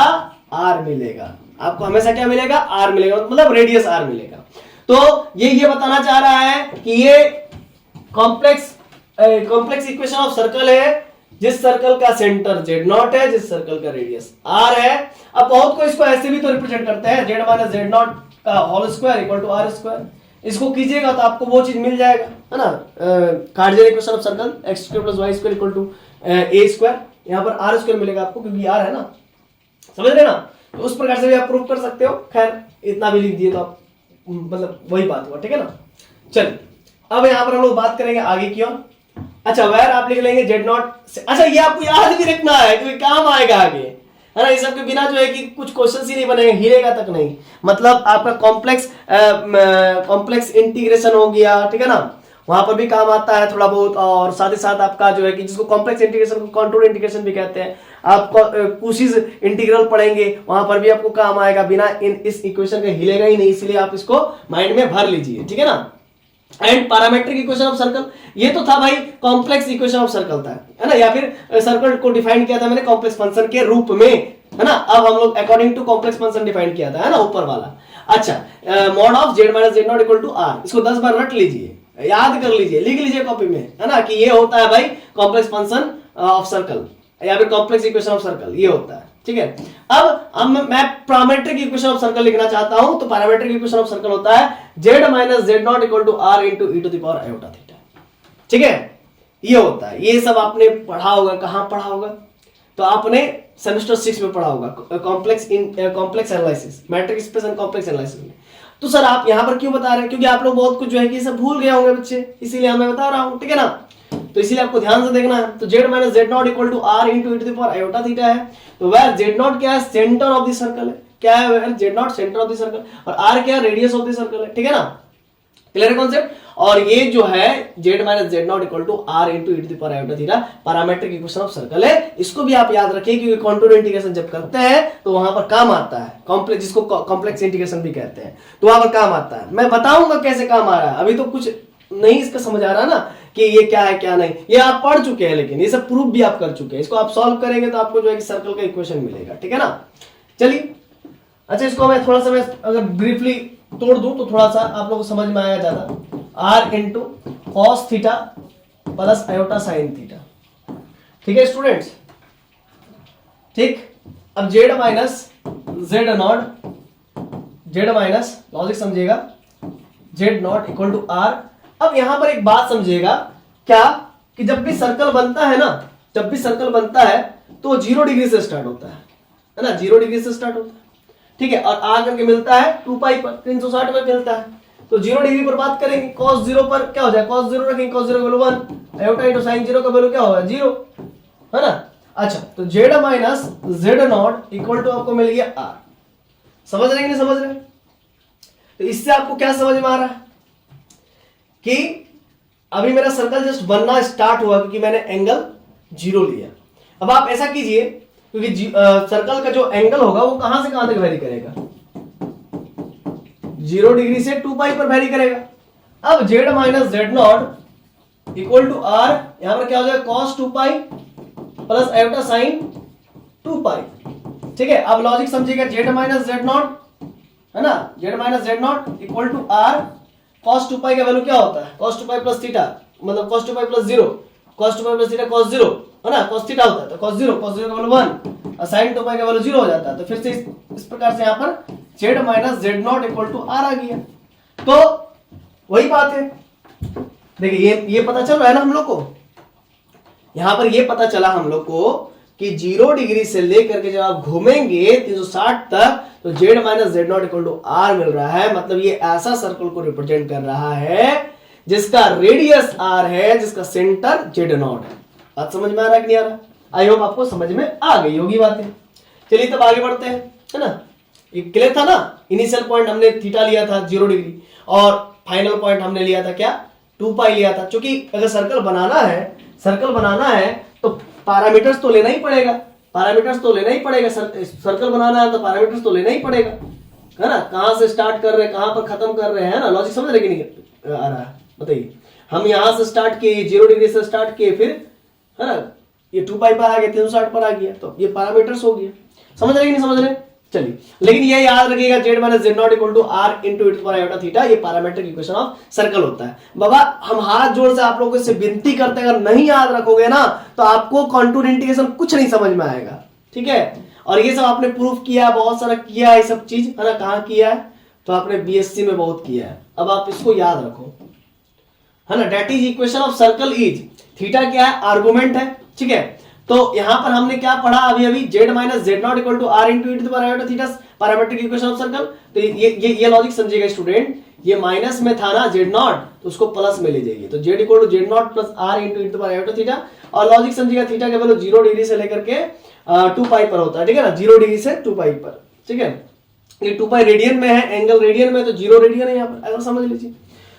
r मिलेगा, आपको हमेशा क्या मिलेगा, आर मिलेगा, मतलब रेडियस आर मिलेगा। तो ये बताना चाह रहा है कि ये कॉम्प्लेक्स इक्वेशन ऑफ सर्कल है जिस सर्कल का सेंटर जेड नॉट है, जिस सर्कल का रेडियस आर है। अब बहुत को इसको ऐसे भी तो रिप्रेजेंट करते हैं, जेड माइनस जेड नॉट का whole square equal to r square. इसको कीजिएगा तो आपको वो चीज मिल जाएगा, है ना, cardinal equation of circle x square plus y square equal to a square. यहाँ पर आर स्क्वायर मिलेगा आपको क्योंकि आर है ना, समझ रहे ना। तो उस प्रकार से भी आप प्रूव कर सकते हो। खैर इतना भी लिख दिए तो आप मतलब वही बात हुआ, ठीक है ना। चलिए अब यहाँ पर हम लोग बात करेंगे आगे की ओर। अच्छा वेर आप लिख लेंगे जेड नॉट। अच्छा ये आपको याद भी रखना है क्योंकि काम आएगा आगे, है ना। इस सब के बिना जो है कि कुछ क्वेश्चन ही नहीं बनेंगे, हिलेगा तक नहीं। मतलब आपका कॉम्प्लेक्स इंटीग्रेशन हो गया, ठीक है ना, वहां पर भी काम आता है थोड़ा बहुत। और साथ ही साथ आपका जो है कि जिसको कॉम्प्लेक्स इंटीग्रेशन को कंटूर इंटीग्रेशन भी कहते हैं, आप कुशीज इंटीग्रल पढ़ेंगे वहां पर भी आपको काम आएगा। बिना इस इक्वेशन का हिलेगा ही नहीं, इसलिए आप इसको माइंड में भर लीजिए, ठीक है ना। And parametric equation of circle, ये तो था भाई कॉम्प्लेक्स इक्वेशन ऑफ सर्कल था, है ना, या फिर सर्कल को डिफाइन किया था मैंने कॉम्प्लेक्स फंक्शन के रूप में, है ना। अब हम लोग according to complex function define किया था, है ना, ऊपर वाला। अच्छा mod of z minus z not equal to r, इसको 10 बार रट लीजिए, याद कर लीजिए, लिख लीजिए कॉपी में, है ना, कि ये होता है भाई कॉम्प्लेक्स फंक्शन ऑफ सर्कल या फिर कॉम्प्लेक्स इक्वेशन ऑफ सर्कल, ये होता है, ठीक है। अब मैं पैरामेट्रिक इक्वेशन ऑफ सर्कल लिखना चाहता हूं, तो पैरामेट्रिक इक्वेशन ऑफ सर्कल होता है z minus z not equal to r into e to the power iota theta, ठीक है। ये होता है, ये सब आपने पढ़ा होगा, कहां पढ़ा होगा, तो आपने सेमेस्टर 6 में पढ़ा होगा, complex analysis, matrix space and complex analysis में। तो सर आप यहां पर क्यों बता रहे हैं, क्योंकि आप लोग बहुत कुछ जो है कि सब भूल गए होंगे बच्चे, इसीलिए मैं बता रहा हूं, ठीक है ना। तो इसीलिए आपको ध्यान से देखना है। तो z minus z not equal to r into e to the power iota theta है। तो वेयर जेड नॉट क्या है, सेंटर ऑफ द सर्कल है, क्या है where z nought centre of the circle, और आर क्या है, रेडियस ऑफ द सर्कल है, ठीक है ना। क्लियर है कॉन्सेप्ट। और ये जो है z minus z not equal to r into e to the power iota theta parametric equation of circle है। इसको भी आप याद रखिए क्योंकि कॉन्टूर इंटीग्रेशन जब करते हैं तो वहां पर काम आता है, कॉम्प्लेक्स, जिसको कॉम्प्लेक्स इंटीग्रेशन भी कहते हैं, तो वहां पर काम आता है। मैं बताऊंगा कैसे काम आ रहा है, अभी तो कुछ नहीं इसका समझ आ रहा ना कि ये क्या है क्या नहीं, ये आप पढ़ चुके हैं, लेकिन ये सब प्रूफ भी आप कर चुके हैं। इसको आप सॉल्व करेंगे तो आपको जो है कि सर्कल का इक्वेशन मिलेगा, ठीक है ना। चलिए अच्छा इसको मैं थोड़ा सा मैं अगर ब्रीफली तोड़ दूं तो थोड़ा सा आप लोगों को समझ में आएगा ज्यादा। R into cos theta plus iota sine theta, ठीक है स्टूडेंट्स, ठीक। अब z minus z not, z minus logic समझिएगा, z not equal to r. अब यहां पर एक बात समझिएगा क्या, कि जब भी सर्कल बनता है ना, जब भी सर्कल बनता है तो 0 डिग्री से स्टार्ट होता है ना, 0 डिग्री से स्टार्ट होता है, ठीक है। और आ करके मिलता है 2 पाई पर, 360 में मिलता है। तो 0 डिग्री पर बात करेंगे, cos 0 पर क्या हो जाए, cos 0 रखेंगे, cos 0 का वैल्यू 1, आयोटा इंटू sin 0 का वैल्यू क्या होगा 0, है ना। अच्छा तो z minus z not equal to आपको मिल गया आर। समझ रहे कि नहीं समझ रहे। तो इससे आपको क्या समझ में आ रहा है कि अभी मेरा सर्कल जस्ट बनना स्टार्ट हुआ क्योंकि मैंने एंगल 0 लिया। अब आप ऐसा कीजिए क्योंकि सर्कल का जो एंगल होगा वो कहां से कहां तक वेरी करेगा, 0 डिग्री से 2 पाई पर वेरी करेगा। अब z minus z not equal to r, यहां पर क्या हो जाएगा cos 2 pi plus iota sine 2 pi, ठीक है। अब लॉजिक समझिएगा, जेड माइनस जेड नॉट है ना, z minus z not equal to r, cos 2 pi का वैल्यू क्या होता है, cos 2 पाई प्लस थीटा, मतलब cos 2 pi plus 0, cos 2 pi plus theta cos 0, है ना, cos थीटा होता है, तो cos 0 का वैल्यू 1 और sin 2 पाई का वैल्यू 0 हो जाता है। तो फिर से इस प्रकार से यहां पर z minus z not equal to r आ गया। तो वही बात है, देखिए ये पता चल रहा है ना हम लोग को, यहां पर ये पता चला हम लोग को कि 0 डिग्री से लेकर के जब आप घूमेंगे 360 तक तो z minus z not equal to r मिल रहा है। मतलब ये ऐसा सर्कल को रिप्रेजेंट कर रहा है जिसका रेडियस आर है, जिसका सेंटर जेड नॉट है। बात समझ में आ रहा है कि नहीं आ रहा, आई होप आपको समझ में आ गई होगी बातें। चलिए तब आगे बढ़ते हैं, है ना। ये क्लियर था ना, इनिशियल पॉइंट हमने थीटा लिया था 0 डिग्री और फाइनल पॉइंट हमने लिया था क्या 2 पाई लिया था। क्योंकि अगर सर्कल बनाना है तो पैरामीटर्स तो लेना ही पड़ेगा, सर्कल बनाना है तो पैरामीटर्स तो लेना ही पड़ेगा, है ना। कहां से स्टार्ट कर रहे हैं, कहां पर खत्म कर रहे हैं ना, लॉजिक समझ रहे कि नहीं आ रहा है बताइए। हम यहां से स्टार्ट किए 0 डिग्री से स्टार्ट किए, फिर है ना ये 2 पाई पर आ गया, 360 पर आ गया, तो ये पैरामीटर्स हो गया। समझ रहे कि नहीं समझ रहे। चलिए, लेकिन ये याद रखिएगा z minus z not equal to r into it पर आयोटा थीटा, ये पैरामीट्रिक इक्वेशन ऑफ सर्कल होता है। बाबा हम हाथ जोड़ से आप लोगों से विनती करते हैं, अगर नहीं याद रखोगे ना तो आपको कॉन्टूर इंटीग्रेशन कुछ नहीं समझ में आएगा, ठीक है। और ये सब आपने प्रूफ किया, बहुत सारा किया है सब चीज, है ना। कहाँ किया है? तो आपने बीएससी में बहुत किया है। अब आप इसको याद रखो, है ना। That is equation of circle is, theta क्या है? आर्गुमेंट है, ठीक है। तो यहां पर हमने क्या पढ़ा अभी अभी? Z minus z not equal to r into it पर iota theta, parametric equation of circle. तो ये लॉजिक समझिएगा स्टूडेंट, ये माइनस में था ना जेड नॉट, तो उसको प्लस में ले जाइए, तो z equal to z nought plus r into it पर आयोटा थीटा। और लॉजिक समझिएगा, थीटा का वैल्यू 0 डिग्री से लेकर के 2 पाई पर होता है, ठीक है ना। 0 डिग्री से 2 पाई पर, ठीक है। ये 2 पाई रेडियन में है, एंगल रेडियन में, तो 0 रेडियन है यहाँ पर, अगर समझ लीजिए।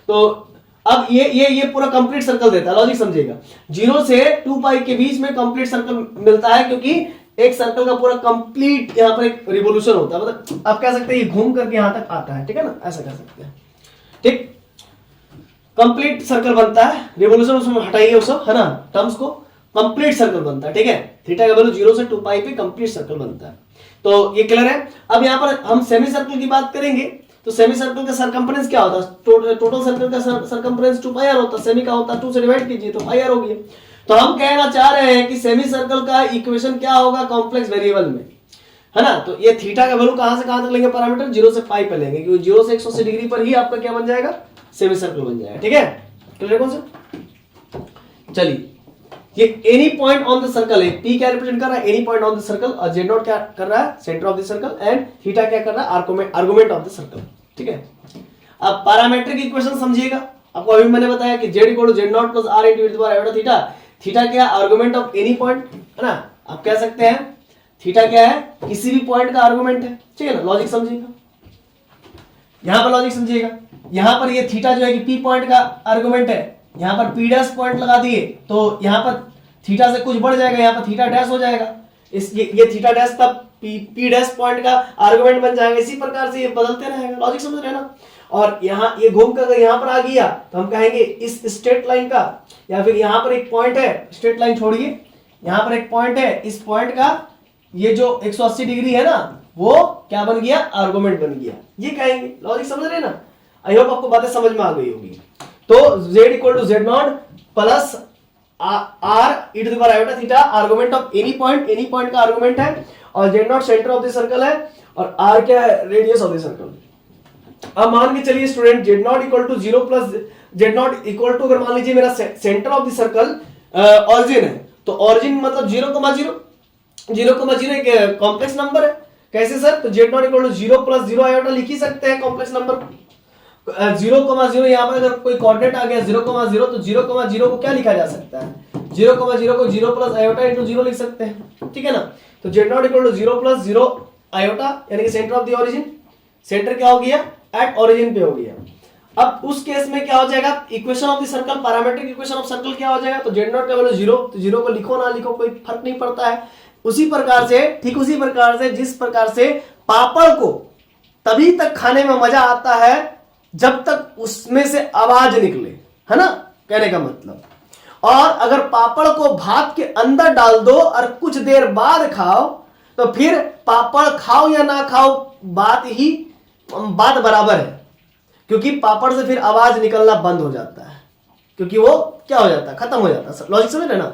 तो अब ये पूरा कंप्लीट सर्कल देता है, लॉजिक समझिएगा। 0 से 2 पाई के बीच में कंप्लीट सर्कल मिलता है, क्योंकि एक सर्कल का पूरा कंप्लीट यहाँ पर एक रिवोल्यूशन होता है, मतलब आप कह सकते हैं ये घूम करके यहां तक आता है, ठीक है ना, ऐसा कह सकते हैं, ठीक। कंप्लीट सर्कल बनता है, रिवोल्यूशन उसमें हटाइए वो सब, है ना, टर्म्स को। कंप्लीट सर्कल बनता है, ठीक है। थीटा का वैल्यू 0 से 2 पाई पे कंप्लीट सर्कल बनता है, तो ये क्लियर है। अब यहाँ पर हम सेमी सर्कल की बात करेंगे, तो सेमी सर्कल का सरकमफ्रेंस क्या होता है? टोटल सर्कल का सरकमफ्रेंस 2 पाई आर होता है, सेमी का होता है 2 से डिवाइड कीजिए तो पाई आर हो गया। तो हम कहना चाह रहे हैं कि सेमी सर्कल का इक्वेशन क्या होगा? कॉम्प्लेक्स वेरिएबल में, है ना। तो ये थीटा का वैल्यू कहां से कहां तक लेंगे? पैरामीटर 0 से पाई पे लेंगे, क्योंकि 0 से 180 डिग्री पर ही आपका क्या बन जाएगा? सेमी सर्कल बन जाएगा, ठीक है। क्लियर कौन सा? चलिए, ये any point on the circle है, पी क्या रिप्रेजेंट कर रहा है? Any point on the circle, और जेड नॉट क्या कर रहा है? Centre of the circle, and theta क्या कर रहा है? आर्गुमेंट ऑफ द सर्कल, ठीक है। अब पैरामीट्रिक इक्वेशन समझिएगा, आपको अभी मैंने बताया कि z equal to z nought plus r into e to iota theta. Theta क्या? आर्गुमेंट ऑफ एनी पॉइंट, है ना। आप कह सकते हैं थीटा क्या है? किसी भी पॉइंट का आर्गुमेंट है, ठीक है ना। लॉजिक समझिएगा, यहां पर लॉजिक समझिएगा। यहां पर ये थीटा जो है कि पी पॉइंट का आर्गुमेंट है, यहां पर पी डैश पॉइंट लगा दिए तो यहां पर थीटा से कुछ बढ़ जाएगा, यहां पर थीटा डैश हो जाएगा। ये थीटा डैश का पी डैश पॉइंट का आर्गुमेंट बन जाएगा। इसी प्रकार से ये बदलते रहेगा, लॉजिक समझ रहे हैं ना। और यहाँ ये घूम कर यहां पर आ गया तो हम कहेंगे इस स्ट्रेट लाइन का, या फिर यहां पर एक पॉइंट है, स्ट्रेट लाइन छोड़िए, यहां पर एक पॉइंट है, इस पॉइंट का ये जो 180 डिग्री है ना, वो क्या बन गया? आर्गुमेंट बन गया, ये कहेंगे। लॉजिक समझ रहे हैं ना। आई होप आपको बातें समझ में आ गई होगी। तो z equal to z nought plus r e to the power iota theta, argument of any point का आर्गुमेंट है, और z nought centre of the circle है, और आर क्या है? Radius of the circle. अब मान के चलिए student, z not equal to 0 plus z not equal to, अगर मान लीजिए मेरा centre of the circle origin है, तो ऑरिजिन मतलब 0,0 एक कॉम्प्लेक्स नंबर है। कैसे सर? तो z not equal to 0 plus 0 iota लिख ही सकते हैं कॉम्प्लेक्स नंबर। 0,0 यहाँ पर अगर कोई कोऑर्डिनेट आ गया 0,0, तो 0,0 को क्या लिखा जा सकता है? 0,0 को 0 प्लस आयोटा इंटू 0 लिख सकते हैं, ठीक है ना। तो z not equal to 0 plus 0 iota, यानी कि centre of the origin. Centre क्या हो गया? एट ओरिजिन पे हो गया। अब उस केस में क्या हो जाएगा? Equation of the circle, parametric equation of circle क्या हो जाएगा? तो जेड नॉट का वैल्यू 0, तो 0 को लिखो ना लिखो कोई फर्क नहीं पड़ता है। उसी प्रकार से, ठीक उसी प्रकार से जिस प्रकार से पापड़ को तभी तक खाने में मजा आता है जब तक उसमें से आवाज निकले, है ना, कहने का मतलब। और अगर पापड़ को भात के अंदर डाल दो और कुछ देर बाद खाओ, तो फिर पापड़ खाओ या ना खाओ बात बराबर है, क्योंकि पापड़ से फिर आवाज निकलना बंद हो जाता है, क्योंकि वो क्या हो जाता है? खत्म हो जाता है। लॉजिक समझ रहे ना।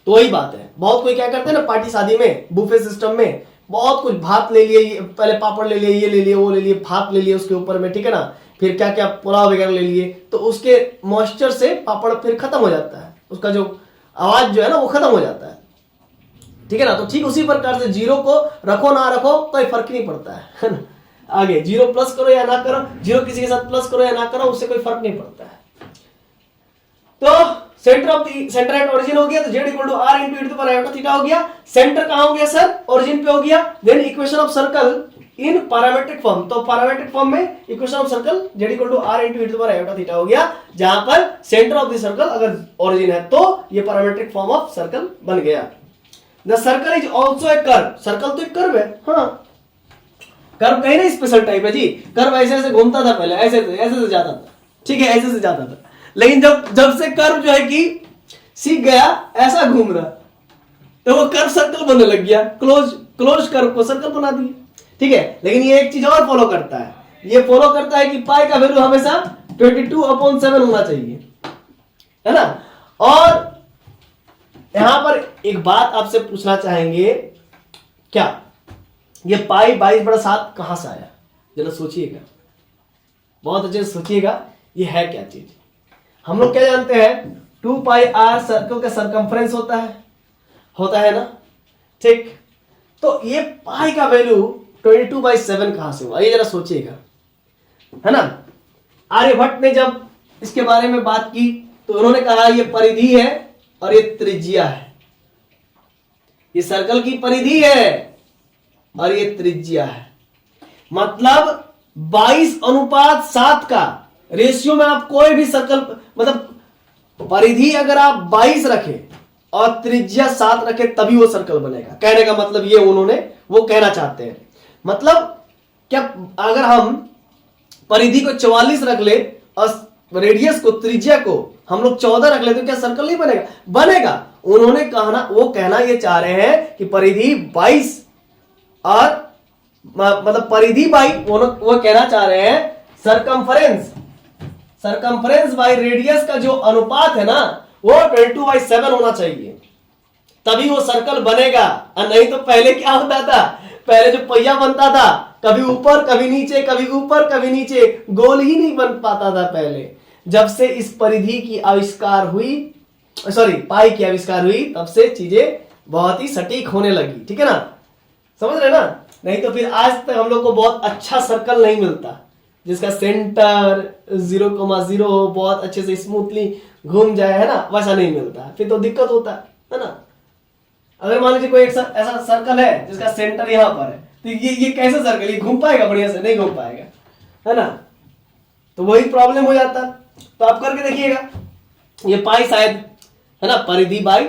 तो वही बात है, बहुत कोई क्या करते हैं ना पार्टी शादी में, बुफे सिस्टम में, बहुत कुछ भात ले लिए, पहले पापड़ ले लिए, ये ले लिए, वो ले लिए, भात ले लिए उसके ऊपर में, ठीक है ना, फिर क्या क्या पुलाव वगैरह ले लिए, तो उसके मॉइस्चर से पापड़ फिर खत्म हो जाता है, उसका जो आवाज जो है ना वो खत्म हो जाता है, ठीक है ना। तो ठीक उसी प्रकार से 0 को रखो ना रखो कोई फर्क नहीं पड़ता है ना। आगे 0 प्लस करो या ना करो, 0 किसी के साथ प्लस करो या ना करो, उससे कोई फर्क नहीं पड़ता है। तो सेंटर एट ओरिजिन हो गया, तो z equal to r into it पर आयोटा थीटा हो गया। सेंटर कहां हो गया सर? ओरिजिन पे हो गया। Then equation of circle in parametric form, तो पैरामीट्रिक फॉर्म में equation of circle z equal to r into it पर आयोटा थीटा हो गया, जहां पर सेंटर ऑफ द सर्कल अगर ओरिजिन है तो ये पैरामीट्रिक फॉर्म ऑफ सर्कल बन गया। The circle is also a curve, circle तो एक कर्व है, हाँ। कर्व कहीं ना स्पेशल टाइप है जी। कर्व ऐसे ऐसे घूमता था पहले, ऐसे से जाता था, ठीक है, ऐसे से जाता था, लेकिन जब से कर्व जो है कि सीख गया ऐसा घूम रहा, तो वो कर्व सर्कल बनने लग गया, क्लोज कर्व को सर्कल बना दिया। ठीक है, लेकिन ये एक चीज और फॉलो करता है, ये फॉलो करता है कि पाई का वैल्यू हमेशा 22/7 होना चाहिए, है ना। और यहां पर एक बात आपसे पूछना चाहेंगे, क्या ये पाई 22/7 कहां से आया, जरा सोचिएगा, बहुत अच्छे से सोचिएगा, ये है क्या चीज। हम लोग क्या जानते हैं, 2πr सर्कल का सरकमफ्रेंस होता है ना, ठीक। तो ये पाई का वैल्यू 22/7 कहां से हुआ, ये जरा सोचिएगा, है ना। आर्यभट्ट ने जब इसके बारे में बात की तो उन्होंने कहा ये परिधि है और ये त्रिज्या है, ये सर्कल की परिधि है और ये त्रिज्या है, मतलब 22:7 का रेशियो में आप कोई भी सर्कल, मतलब परिधि अगर आप 22 रखें और त्रिज्या 7 रखे तभी वो सर्कल बनेगा। कहने का मतलब ये उन्होंने वो कहना चाहते हैं, मतलब क्या अगर हम परिधि को 44 रख ले और रेडियस को, त्रिज्या को हम लोग 14 रख ले तो क्या सर्कल नहीं बनेगा, बनेगा। उन्होंने वो कहना ये चाह रहे हैं कि परिधि 22 और मतलब परिधि बाई वो कहना चाह रहे हैं सरकमफ्रेंस बाई रेडियस का जो अनुपात है ना वो 22/7 होना चाहिए, तभी वो सर्कल बनेगा। और नहीं तो पहले क्या होता था, पहले जो पहिया बनता था कभी ऊपर कभी नीचे, कभी ऊपर कभी नीचे, गोल ही नहीं बन पाता था पहले। जब से इस परिधि की आविष्कार हुई, पाई की आविष्कार हुई, तब से चीजें बहुत ही सटीक होने लगी, ठीक है ना, समझ रहे ना। नहीं तो फिर आज तक हम लोग को बहुत अच्छा सर्कल नहीं मिलता जिसका सेंटर 0,0 हो, बहुत अच्छे से स्मूथली घूम जाए, है ना, वैसा नहीं मिलता, फिर तो दिक्कत होता है ना। अगर मान लीजिए कोई एक ऐसा सर्कल है जिसका सेंटर यहाँ पर है, तो ये कैसा सर्कल, ये घूम पाएगा, बढ़िया से नहीं घूम पाएगा, है ना, तो वही प्रॉब्लम हो जाता। तो आप करके देखिएगा, ये पाई शायद, है ना, परिधि बाई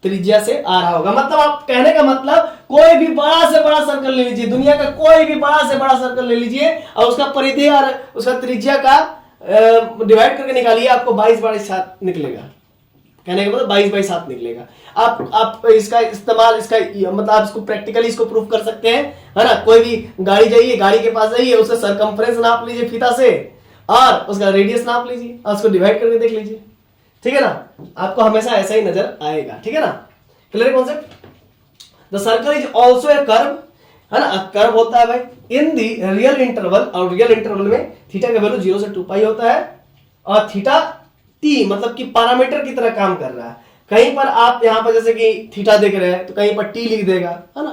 त्रिज्या से आ रहा होगा। मतलब आप कहने का मतलब कोई भी बड़ा से बड़ा सर्कल ले लीजिए, दुनिया का कोई भी बड़ा से बड़ा सर्कल ले लीजिए और उसका परिधि और उसका त्रिज्या का डिवाइड करके निकालिए, आपको 22/7 निकलेगा। कहने का मतलब 22/7 निकलेगा। आप इसका इस्तेमाल, इसका मतलब आप इसको प्रैक्टिकली इसको प्रूफ कर सकते हैं, है ना। कोई भी गाड़ी जाइए, गाड़ी के पास जाइए, उसका सरकमफ्रेंस नाप लीजिए फीता से और उसका रेडियस नाप लीजिए और उसको डिवाइड करके देख लीजिए, ठीक है ना, आपको हमेशा ऐसा ही नजर आएगा, ठीक है ना। Clear concept. The circle is also a curve, है ना, कर्व होता है भाई इन दी रियल इंटरवल, और रियल इंटरवल में थीटा का वैल्यू 0 से 2π होता है और थीटा t मतलब कि पैरामीटर की तरह काम कर रहा है। कहीं पर आप यहां पर जैसे कि थीटा देख रहे हैं तो कहीं पर t लिख देगा, है ना,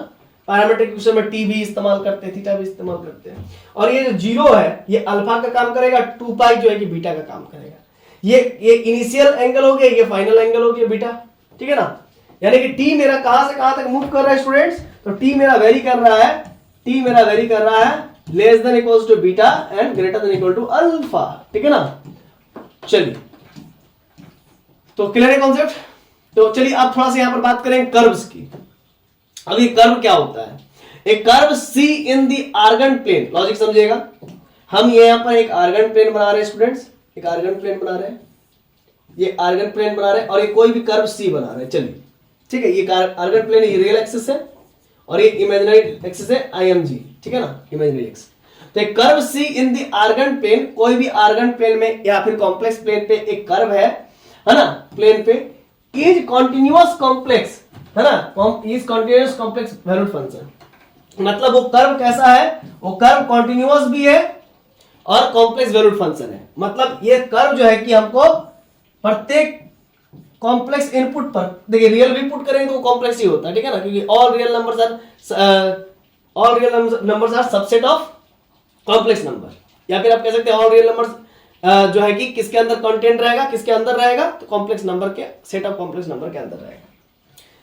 पैरामीटर के विषय में t भी इस्तेमाल करते हैं, थीटा भी इस्तेमाल करते हैं। और ये जो 0 है ये अल्फा का काम करेगा, 2π जो है कि बीटा का काम करेगा। ये इनिशियल एंगल हो गया, ये फाइनल एंगल हो गया बीटा, ठीक है ना। यानी कि t मेरा कहां से कहां तक मूव कर रहा है स्टूडेंट्स, तो t मेरा वेरी कर रहा है less than equals to beta and greater than equal to alpha, ठीक है ना। चलिए, तो क्लियर है कॉन्सेप्ट। तो चलिए अब थोड़ा सा यहां पर बात करें कर्व्स की। अब ये कर्व क्या होता है, एक curve C in the Argand plane, logic समझिएगा। हम यहां पर एक आर्गन प्लेन बना रहे हैं स्टूडेंट्स, एक आर्गन प्लेन बना रहे हैं, ये आर्गन प्लेन बना रहे हैं और ये कोई भी कर्व सी बना रहे हैं। चलिए ठीक है, ये आर्गन प्लेन, ये रियल एक्सिस है और ये इमेजिनरी एक्सिस है IMG, ठीक है ना, इमेजिनरी एक्सिस। तो एक curve C in the Argand plane, कोई भी आर्गन प्लेन में या फिर कॉम्प्लेक्स प्लेन पे एक कर्व है ना, प्लेन पे, इज कॉन्टिन्यूअस कॉम्प्लेक्स, है ना, is continuous complex valued function. मतलब वो कर्व कैसा है, वो कर्व कॉन्टिन्यूअस भी है और कॉम्प्लेक्स वैल्यूड फंक्शन है। मतलब ये कर्व जो है कि हमको प्रत्येक कॉम्प्लेक्स इनपुट पर, देखिए रियल भी पुट करेंगे तो कॉम्प्लेक्स ही होता है, ठीक है ना, क्योंकि all real numbers are subset of complex number, या फिर आप कह सकते हैं ऑल रियल नंबर्स जो है कि किसके अंदर कंटेंट रहेगा, किसके अंदर रहेगा, तो कॉम्प्लेक्स नंबर के सेट ऑफ कॉम्प्लेक्स नंबर के अंदर रहेगा।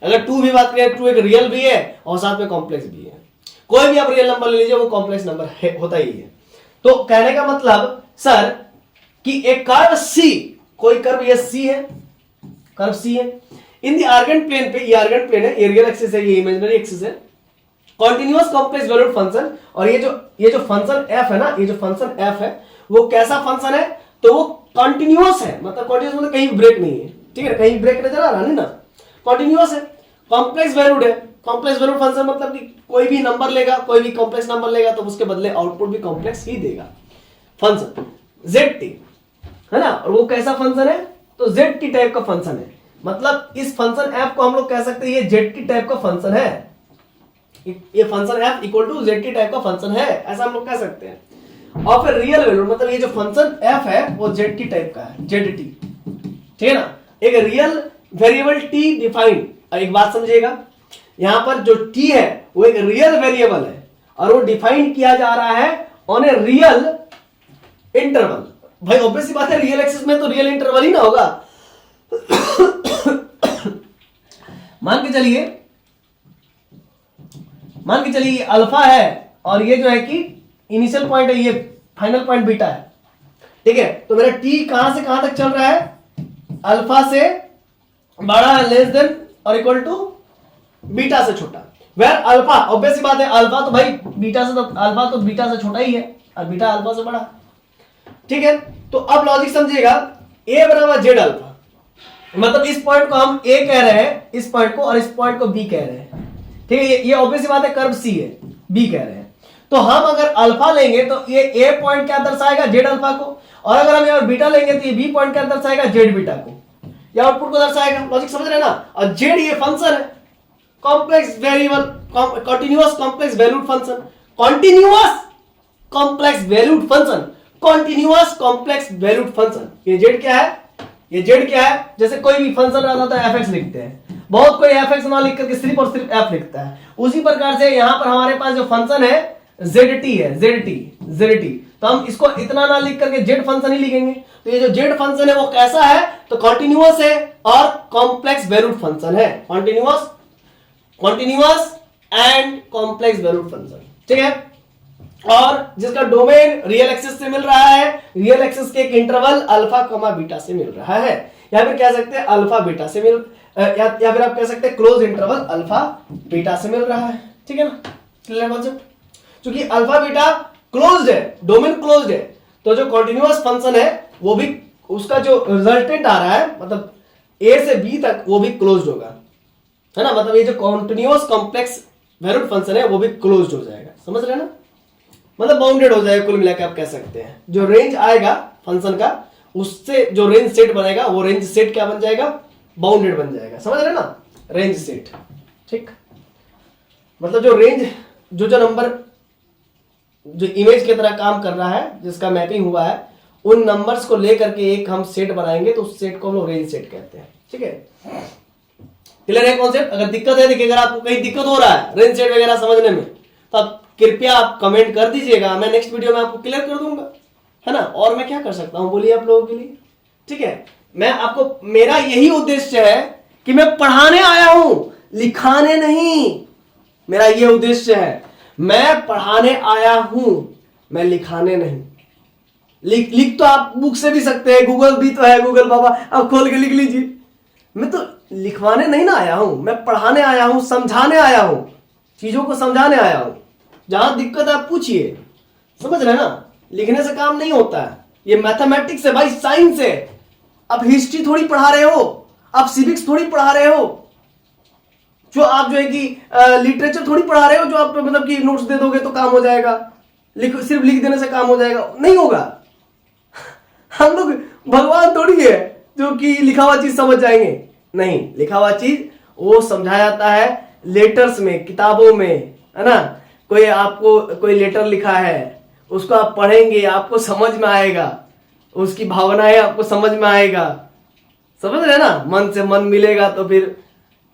अगर 2 भी बात करें, 2 एक रियल भी है और साथ में कॉम्प्लेक्स भी है। कोई भी आप रियल नंबर ले लीजिए वो कॉम्प्लेक्स नंबर होता ही है। तो कहने का मतलब सर कि एक कर्व सी, कोई कर्व ये सी है, कर्व सी है इन दी आर्गन प्लेन पे, ये आर्गन प्लेन है, ये रियल एक्सिस है, ये इमेजिनरी एक्सिस है, कॉन्टिन्यूअस कॉम्प्लेक्स वैल्यूड फंक्शन। और ये जो फंक्शन f है ना, ये जो फंक्शन f है वो कैसा फंक्शन है, तो वो कॉन्टिन्यूअस है, मतलब कॉन्टिन्यूअस मतलब कहीं ब्रेक नहीं है, ठीक है, कहीं ब्रेक नजर आ रहा है ना, कॉन्टिन्यूअस है, कॉम्प्लेक्स वैल्यूड है। कॉम्प्लेक्स वैल्यूड फंक्शन मतलब कि कोई भी नंबर लेगा, कोई भी कॉम्प्लेक्स नंबर लेगा तो उसके बदले आउटपुट भी कॉम्प्लेक्स ही देगा। फंक्शन ZT है ना, और वो कैसा फंक्शन है, तो ZT टाइप का फंक्शन है। मतलब इस फंक्शन f को हम लोग कह सकते हैं ये ZT टाइप का फंक्शन है, ये function f equal to ZT type का फंक्शन है, ऐसा हम लोग कह सकते हैं। और फिर रियल वैल्यू मतलब ये जो फंक्शन f है वो ZT टाइप का है, ZT, ठीक है ना। एक रियल वेरिएबल t डिफाइंड, एक बात समझिएगा, यहां पर जो t है वो एक रियल वेरिएबल है और वो डिफाइन किया जा रहा है ऑन ए रियल इंटरवल। भाई ऑब्वियस सी बात है, रियल एक्सिस में तो रियल इंटरवल ही ना होगा। मान के चलिए ये अल्फा है और ये जो है कि इनिशियल पॉइंट है, ये फाइनल पॉइंट बीटा है, ठीक है। तो मेरा टी कहां से कहां तक चल रहा है, अल्फा से बड़ा है लेस देन और इक्वल टू बीटा से छोटा। वेयर अल्फा ऑब्वियस सी बात है, अल्फा तो भाई बीटा से, तो अल्फा तो बीटा से छोटा ही है और बीटा अल्फा से बड़ा, ठीक है। तो अब लॉजिक समझिएगा, a बराबर जेड अल्फा, मतलब इस पॉइंट को हम a कह रहे हैं, इस पॉइंट को, और इस पॉइंट को b कह रहे हैं, ठीक है। ये ऑब्वियस सी बात है, कर्व c है, b कह रहे हैं। तो हम अगर अल्फा लेंगे तो ये a पॉइंट क्या दर्शाएगा, जेड अल्फा को, और अगर हम यहाँ बीटा लेंगे तो ये b पॉइंट क्या दर्शाएगा, जेड बीटा को, या आउटपुट को दर्शाएगा। लॉजिक समझ रहे हैं ना। और जेड ये फंक्शन है, complex variable, continuous complex valued function, continuous complex valued function, continuous complex valued function. ये जेड क्या है, ये जेड क्या है, जैसे कोई भी फंक्शन रहता है तो एफ लिखते हैं, बहुत कोई एफ ना लिख करके सिर्फ और सिर्फ एफ लिखता है। उसी प्रकार से यहां पर हमारे पास जो फंक्शन है ZT है, ZT, तो हम इसको इतना ना लिख करके जेड फंक्शन ही लिखेंगे। तो ये जो जेड फंक्शन है वो कैसा है, तो कंटीन्यूअस है और कॉम्प्लेक्स वैल्यूड फंक्शन है, continuous and complex valued function, ठीक है। और जिसका डोमेन रियल एक्सिस से मिल रहा है, रियल एक्सिस के एक इंटरवल अल्फा कमा बीटा से मिल रहा है, या फिर कह सकते हैं अल्फा बीटा से मिल, या फिर आप कह सकते हैं क्लोज इंटरवल अल्फा बीटा से मिल रहा है, ठीक है ना। Clear concept. क्योंकि अल्फा बीटा क्लोज्ड है, डोमेन क्लोज्ड है, तो जो कॉन्टिन्यूअस फंक्शन है वो भी, उसका जो रिजल्टेंट आ रहा है मतलब a से b तक, वो भी क्लोज्ड होगा, है ना। मतलब ये जो कॉन्टिन्यूअस कॉम्प्लेक्स वैल्यूड फंक्शन है वो भी क्लोज्ड हो जाएगा, समझ रहे हैं ना, मतलब बाउंडेड हो जाएगा, कुल मिलाकर आप कह सकते हैं। जो रेंज आएगा फंक्शन का, उससे जो रेंज सेट बनेगा वो रेंज सेट क्या बन जाएगा, बाउंडेड बन जाएगा, समझ रहे हैं ना, रेंज सेट, ठीक। मतलब जो रेंज, जो नंबर जो इमेज की तरह काम कर रहा है, जिसका मैपिंग हुआ है, उन नंबर्स को लेकर के एक हम सेट बनाएंगे तो उस सेट को हम लोग रेंज सेट कहते हैं, ठीक है। क्लियर है कॉन्सेप्ट। अगर दिक्कत है, देखिए अगर आपको कहीं दिक्कत हो रहा है रेंज सेट वगैरह समझने में, तो आप कृपया आप कमेंट कर दीजिएगा, मैं नेक्स्ट वीडियो में आपको क्लियर कर दूंगा, है ना। और मैं क्या कर सकता हूं बोलिए आप लोगों के लिए, ठीक है। मैं आपको, मेरा यही उद्देश्य है कि मैं पढ़ाने आया हूं, लिखाने नहीं, मेरा ये उद्देश्य है, मैं पढ़ाने आया हूं, मैं लिखाने नहीं। लिख तो आप बुक से भी सकते हैं, गूगल भी तो है, गूगल बाबा आप खोल के लिख लीजिए। मैं तो लिखवाने नहीं ना आया हूं, मैं पढ़ाने आया हूं, समझाने आया हूं, चीजों को समझाने आया हूं। जहां दिक्कत आप पूछिए, समझ रहे हैं ना, लिखने से काम नहीं होता है। ये मैथमेटिक्स है भाई, साइंस है। आप हिस्ट्री थोड़ी पढ़ा रहे हो, आप सिविक्स थोड़ी पढ़ा रहे हो, जो आप जो है कि लिटरेचर थोड़ी पढ़ा रहे हो, जो आप मतलब कि नोट्स दे दोगे तो काम हो जाएगा, सिर्फ लिख देने से काम हो जाएगा, नहीं होगा। हम लोग भगवान थोड़ी है जो कि लिखा हुआ चीज समझ जाएंगे, नहीं। लिखा हुआ चीज वो समझाया जाता है लेटर्स में, किताबों में, है ना। कोई आपको कोई लेटर लिखा है, उसको आप पढ़ेंगे, आपको समझ में आएगा, उसकी भावनाएं आपको समझ में आएगा, समझ रहे हैं ना। मन से मन मिलेगा तो फिर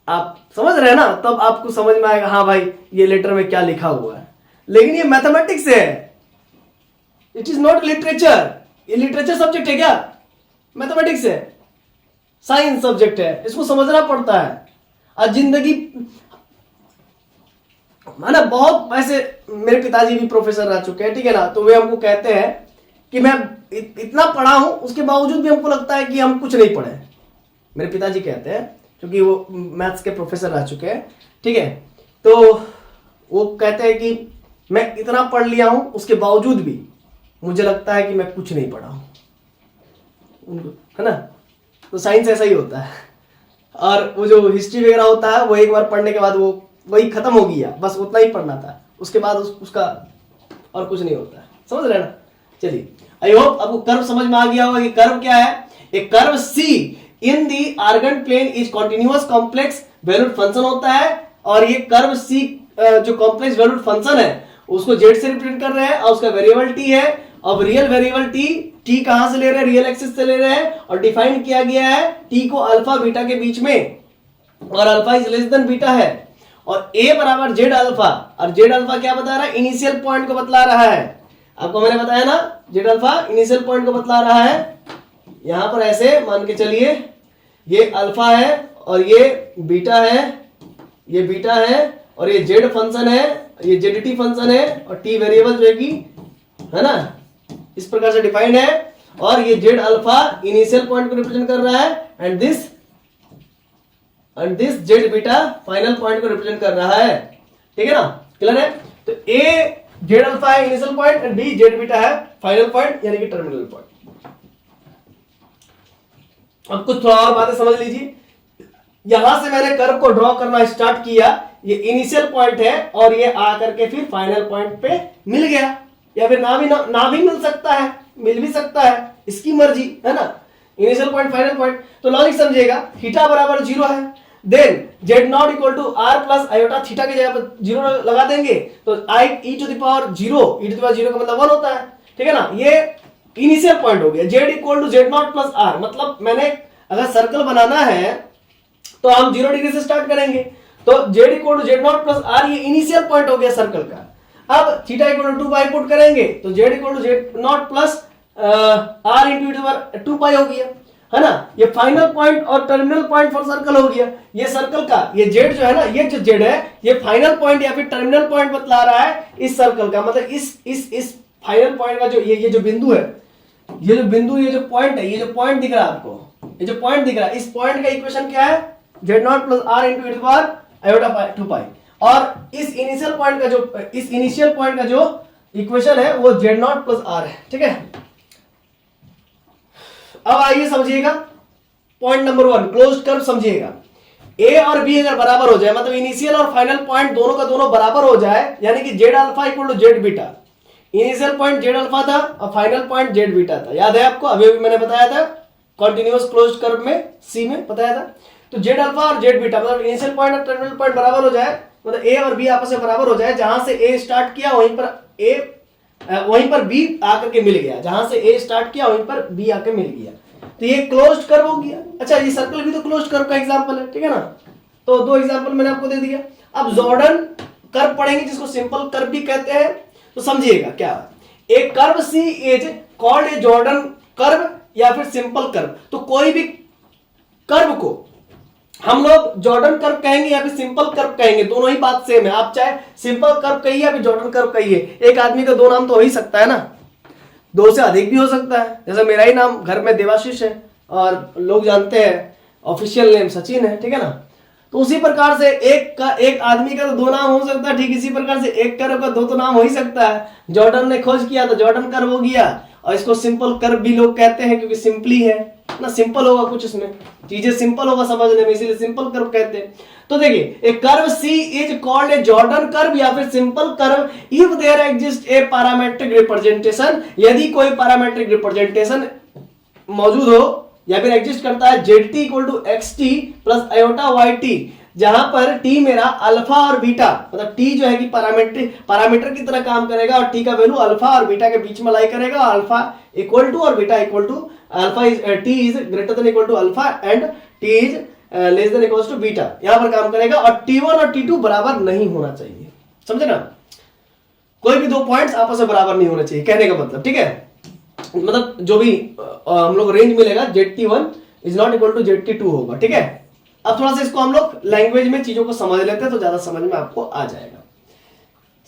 आप समझ रहे हैं ना, तब आपको समझ में आएगा, हाँ भाई ये लेटर में क्या लिखा हुआ है। लेकिन ये मैथमेटिक्स है, इट इज नॉट लिटरेचर। ये लिटरेचर सब्जेक्ट है क्या, मैथमेटिक्स है, साइंस सब्जेक्ट है, इसको समझना पड़ता है। और जिंदगी, है ना, बहुत ऐसे, मेरे पिताजी भी प्रोफेसर रह चुके हैं, ठीक है ना, तो वे हमको कहते हैं कि मैं इतना पढ़ा हूं, उसके बावजूद भी हमको लगता है कि हम कुछ नहीं पढ़े। मेरे पिताजी कहते हैं, क्योंकि वो मैथ्स के प्रोफेसर रह चुके हैं, ठीक है, तो वो कहते हैं कि मैं इतना पढ़ लिया हूं, उसके बावजूद भी मुझे लगता है कि मैं कुछ नहीं पढ़ा हूं, है ना। तो साइंस ऐसा ही होता है। और वो जो हिस्ट्री वगैरह होता है, वो एक बार पढ़ने के बाद वो वही खत्म हो गया, बस उतना ही पढ़ना था, उसके बाद उसका और कुछ नहीं होता है, समझ रहे ना। चलिए आई होप आपको कर्व समझ में आ गया होगा कि कर्व क्या है। A curve C in the Argand plane is continuous complex valued function होता है, और ये कर्व सी जो कॉम्प्लेक्स वैल्यूड फंक्शन है उसको जेड से रिप्रेजेंट कर रहे हैं, और उसका वेरिएबल टी है। अब रियल वेरिएबल टी कहां से ले रहे हैं, रियल एक्सिस से ले रहे हैं, और डिफाइन किया गया है टी को अल्फा बीटा के बीच में, और alpha is less then beta है, और ए बराबर जेड अल्फा, और जेड अल्फा क्या बता रहा है, इनिशियल पॉइंट को बतला रहा है। आपको मैंने बताया ना जेड अल्फा इनिशियल पॉइंट को बतला रहा है। यहां पर ऐसे मान के चलिए ये अल्फा है और ये बीटा है, ये बीटा है और ये जेड फंक्शन है, ये जेड टी फंक्शन है, और टी वेरिएबल जो है ना, इस प्रकार से डिफाइंड है, और ये जेड अल्फा इनिशियल पॉइंट को रिप्रेजेंट कर रहा है, and this z beta final point को रिप्रेजेंट कर रहा है। ठीक है ना, क्लियर है। तो ए जेड अल्फा है initial point, and b z beta है फाइनल पॉइंट यानी कि टर्मिनल पॉइंट। अब कुछ थोड़ा और बातें समझ लीजिए। यहां से मैंने कर्व को ड्रॉ करना स्टार्ट किया, ये इनिशियल पॉइंट है और ये आकर के फिर फाइनल पॉइंट पे मिल गया, या फिर ना भी मिल सकता है, मिल भी सकता है, इसकी मर्जी है ना। इनिशियल पॉइंट फाइनल पॉइंट, तो लॉजिक समझिएगा, थीटा बराबर 0 है, then z not equal to r plus iota, theta की जगह पर 0 लगा देंगे तो i e to the power 0, e to the power 0 का मतलब 1 होता है। ठीक है ना, ये इनिशियल पॉइंट हो गया। Z equal to z nought plus r, मतलब मैंने अगर सर्कल बनाना है तो हम 0 डिग्री से स्टार्ट करेंगे, तो z equal to z nought plus r ये इनिशियल पॉइंट हो गया सर्कल का। अब theta equal to 2 pi put करेंगे तो z equal to z nought plus r into e to the power 2 pi हो गया, है ना। ये फाइनल पॉइंट और टर्मिनल पॉइंट फॉर सर्कल हो गया। ये सर्कल का ये जेड जो है ना, ये जो जेड है ये फाइनल पॉइंट या फिर टर्मिनल पॉइंट बतला रहा है इस सर्कल का, मतलब इस फाइनल पॉइंट का जो ये जो बिंदु है, ये जो बिंदु, ये जो पॉइंट है, ये जो पॉइंट दिख रहा है आपको, ये जो पॉइंट दिख रहा है, इस पॉइंट का इक्वेशन क्या है, z nought plus r into e to the power iota 2 pi, और इस इनिशियल पॉइंट का जो इक्वेशन है वो जेड नॉट प्लस आर है। ठीक है, अब आइए समझिएगा पॉइंट नंबर 1, क्लोज्ड कर्व समझिएगा। ए और बी अगर बराबर हो जाए, मतलब इनिशियल और फाइनल पॉइंट दोनों का दोनों बराबर हो जाए, यानी कि z alpha equal to z beta, initial point z alpha था और फाइनल पॉइंट जेड बीटा था, याद है आपको, अभी मैंने बताया था कॉन्टिन्यूअस क्लोज्ड कर्व में सी में बताया था। तो जेड अल्फा और जेड बीटा मतलब इनिशियल पॉइंट और टर्मिनल पॉइंट बराबर हो जाए, मतलब ए और बी आपस में बराबर हो जाए, जहां से ए स्टार्ट किया वहीं पर बी आकर के मिल गया, जहां से ए स्टार्ट किया वहीं पर बी आकर मिल गया, तो ये क्लोज्ड कर्व हो गया। अच्छा, ये सर्कल भी तो क्लोज्ड कर्व का एग्जांपल है। ठीक है ना, तो 2 एग्जांपल मैंने आपको दे दिया। अब जॉर्डन कर्व पढ़ेंगे जिसको सिंपल कर्व भी कहते हैं, तो समझिएगा क्या है। एक curve C is called a Jordan curve या फिर सिंपल कर्व, तो कोई भी कर्व को हम लोग जॉर्डन कर्व कहेंगे या फिर सिंपल कर्व कहेंगे, दोनों ही बात सेम है। आप चाहे सिंपल कर्व कहिए या फिर जॉर्डन कर्व कहिए, एक आदमी का 2 नाम तो हो ही सकता है ना, 2 से अधिक भी हो सकता है। जैसे मेरा ही नाम घर में देवाशीष है और लोग जानते हैं ऑफिशियल नेम सचिन है। ठीक है ना, तो उसी प्रकार से एक आदमी का तो 2 नाम हो सकता है, ठीक इसी प्रकार से एक कर्व का 2 तो नाम हो ही सकता है। जॉर्डन ने खोज किया तो जॉर्डन कर्व हो गया, और इसको सिंपल कर्व भी लोग कहते हैं क्योंकि सिंपली है ना, सिंपल होगा कुछ, इसमें चीजें सिंपल होगा समझने में, इसीलिए सिंपल कर्व कहते हैं। तो देखिए, a curve C is called a Jordan curve या फिर simple curve if there exist a parametric representation, यदि कोई पैरामेट्रिक रिप्रेजेंटेशन मौजूद हो या फिर एग्जिस्ट करता है, z t equal to x t plus iota y t, जहां पर टी मेरा अल्फा और बीटा, मतलब टी जो है कि पैरामीटर की तरह काम करेगा और टी का वैल्यू अल्फा और बीटा के बीच में लाई करेगा, और अल्फा इक्वल टू और beta equal to alpha is t is greater than equal to alpha and t is less than equal to beta, यहां पर काम करेगा। और T1 और T2 बराबर नहीं होना चाहिए, समझे ना, कोई भी 2 पॉइंट्स आपस में बराबर नहीं होना चाहिए, कहने का मतलब। ठीक है, मतलब जो भी हम लोग रेंज मिलेगा ZT1 is not equal to ZT2 होगा। ठीक है, अब थोड़ा सा इसको हम लोग लैंग्वेज में चीजों को समझ लेते हैं तो ज्यादा समझ में आपको आ जाएगा।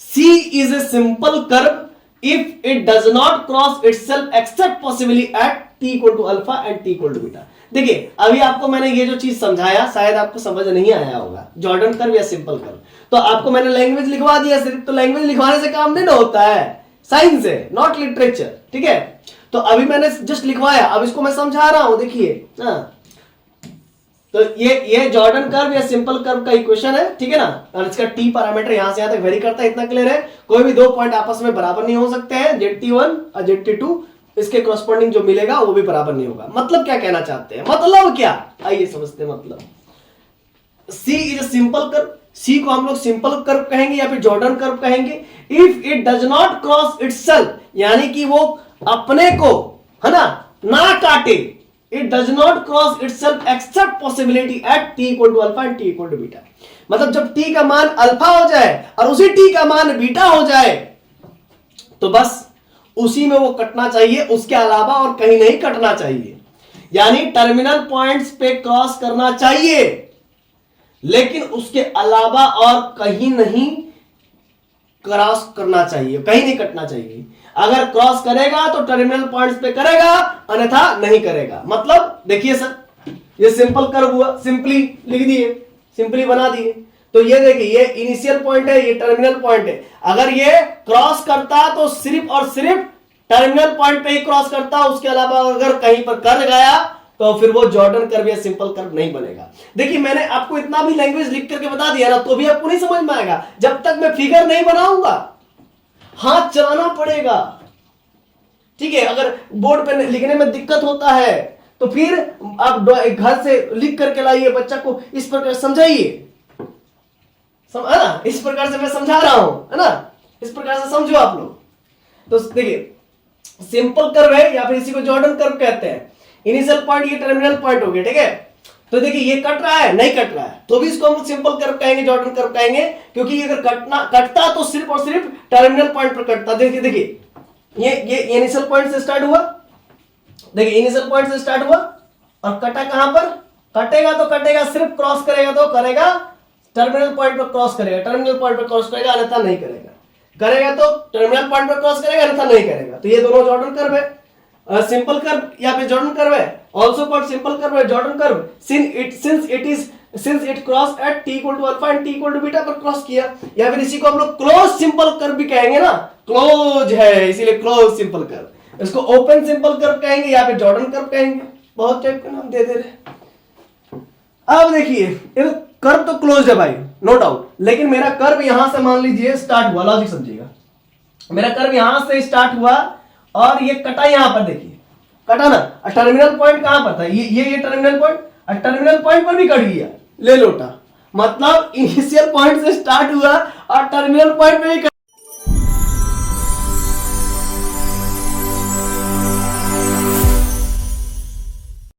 C is a simple curve if it does not cross itself except possibly at T equal to alpha and T equal to beta. देखिए, अभी आपको मैंने ये जो चीज समझाया शायद आपको समझ नहीं आया होगा, जॉर्डन कर्व या सिंपल कर्व, तो आपको मैंने लैंग्वेज लिखवा दिया सिर्फ, तो लैंग्वेज लिखवाने से काम नहीं ना होता है, साइंस है नॉट लिटरेचर। ठीक है, तो अभी मैंने जस्ट लिखवाया, अब इसको मैं समझा रहा हूं, देखिए। तो ये जॉर्डन कर्व या सिंपल कर्व का इक्वेशन है, ठीक है ना। और इसका टी पैरामीटर यहां से यहां तक वेरी करता है, इतना क्लियर है। कोई भी दो पॉइंट आपस में बराबर नहीं हो सकते हैं, ZT1 और ZT2 इसके कॉरस्पॉन्डिंग जो मिलेगा वो भी बराबर नहीं होगा। मतलब क्या कहना चाहते हैं, मतलब क्या, आइए समझते हैं। मतलब C is a simple curve, C को हम लोग सिंपल कर्व कहेंगे या फिर जॉर्डन कर्व कहेंगे if it does not cross itself, यानी कि वो अपने को, है ना काटे। It does not cross itself except possibility at t equal to alpha and t equal to beta. मतलब जब t का मान अल्फा हो जाए और उसी t का मान बीटा हो जाए तो बस उसी में वो कटना चाहिए, उसके अलावा और कहीं नहीं कटना चाहिए। यानी टर्मिनल पॉइंट्स पे क्रॉस करना चाहिए लेकिन उसके अलावा और कहीं नहीं क्रॉस करना चाहिए, कहीं नहीं कटना चाहिए। अगर क्रॉस करेगा तो टर्मिनल पॉइंट्स पे करेगा, अन्यथा नहीं करेगा। मतलब देखिए सर, ये सिंपल कर्व हुआ, सिंपली लिख दिए, सिंपली बना दिए। तो ये देखिए, ये इनिशियल पॉइंट है, ये टर्मिनल पॉइंट है। अगर ये क्रॉस करता तो सिर्फ और सिर्फ टर्मिनल पॉइंट पे ही क्रॉस करता, उसके अलावा अगर कहीं पर कर गया तो फिर वो जॉर्डन कर्व या सिंपल कर्व नहीं बनेगा। देखिए मैंने आपको इतना भी लैंग्वेज लिख करके बता दिया ना, तो भी आपको नहीं समझ में आएगा जब तक मैं फिगर नहीं बनाऊंगा। हाथ चलाना पड़ेगा, ठीक है। अगर बोर्ड पे लिखने में दिक्कत होता है तो फिर आप घर से लिख करके लाइए, बच्चा को इस प्रकार समझाइए, है ना। इस प्रकार से मैं समझा रहा हूं, है ना, इस प्रकार से समझो आप लोग। तो देखिए सिंपल कर्व है या फिर इसी को जॉर्डन कर्व कहते हैं। इनिशियल पॉइंट ये टर्मिनल पॉइंट हो गया, ठीक है। तो देखिए ये कट रहा है, नहीं कट रहा है, तो भी इसको हम सिंपल कर्व कहेंगे, जॉर्डन कर्व कहेंगे, क्योंकि अगर कटता तो सिर्फ और सिर्फ टर्मिनल पॉइंट पर कटता। देखिए ये इनिशियल पॉइंट से स्टार्ट हुआ, देखिए इनिशियल पॉइंट से स्टार्ट हुआ और कटा कहां पर, कटेगा तो कटेगा, सिर्फ क्रॉस करेगा तो करेगा टर्मिनल पॉइंट पर क्रॉस करेगा, टर्मिनल पॉइंट पर क्रॉस करेगा, अन्यथा नहीं करेगा। करेगा तो टर्मिनल पॉइंट पर क्रॉस करेगा, अन्यथा नहीं करेगा। तो ये दोनों जॉर्डन कर्व है, सिंपल कर्व या फिर जॉर्डन कर्व है, आल्सो कॉल्ड सिंपल कर्व है Jordan curve, since it cross at t equal to alpha and t equal to beta पर क्रॉस किया। या फिर इसी को हम लोग क्लोज सिंपल कर्व भी कहेंगे ना, क्लोज है इसीलिए क्लोज सिंपल कर्व। इसको ओपन सिंपल कर्व कहेंगे या फिर जॉर्डन कर्व कहेंगे, बहुत टाइप का नाम दे दे रहे। अब देखिए कर्व तो क्लोज है भाई, नो डाउट, लेकिन मेरा कर्व यहां से मान लीजिए स्टार्ट हुआ, लॉजिक समझिएगा। मेरा कर्व यहां से स्टार्ट हुआ और ये कटा यहां पर, देखिए कटा ना, टर्मिनल पॉइंट कहां पर था, ये टर्मिनल पॉइंट, और टर्मिनल पॉइंट पर भी कट गया, ले लोटा। मतलब इनिशियल पॉइंट से स्टार्ट हुआ और टर्मिनल पॉइंट पे भी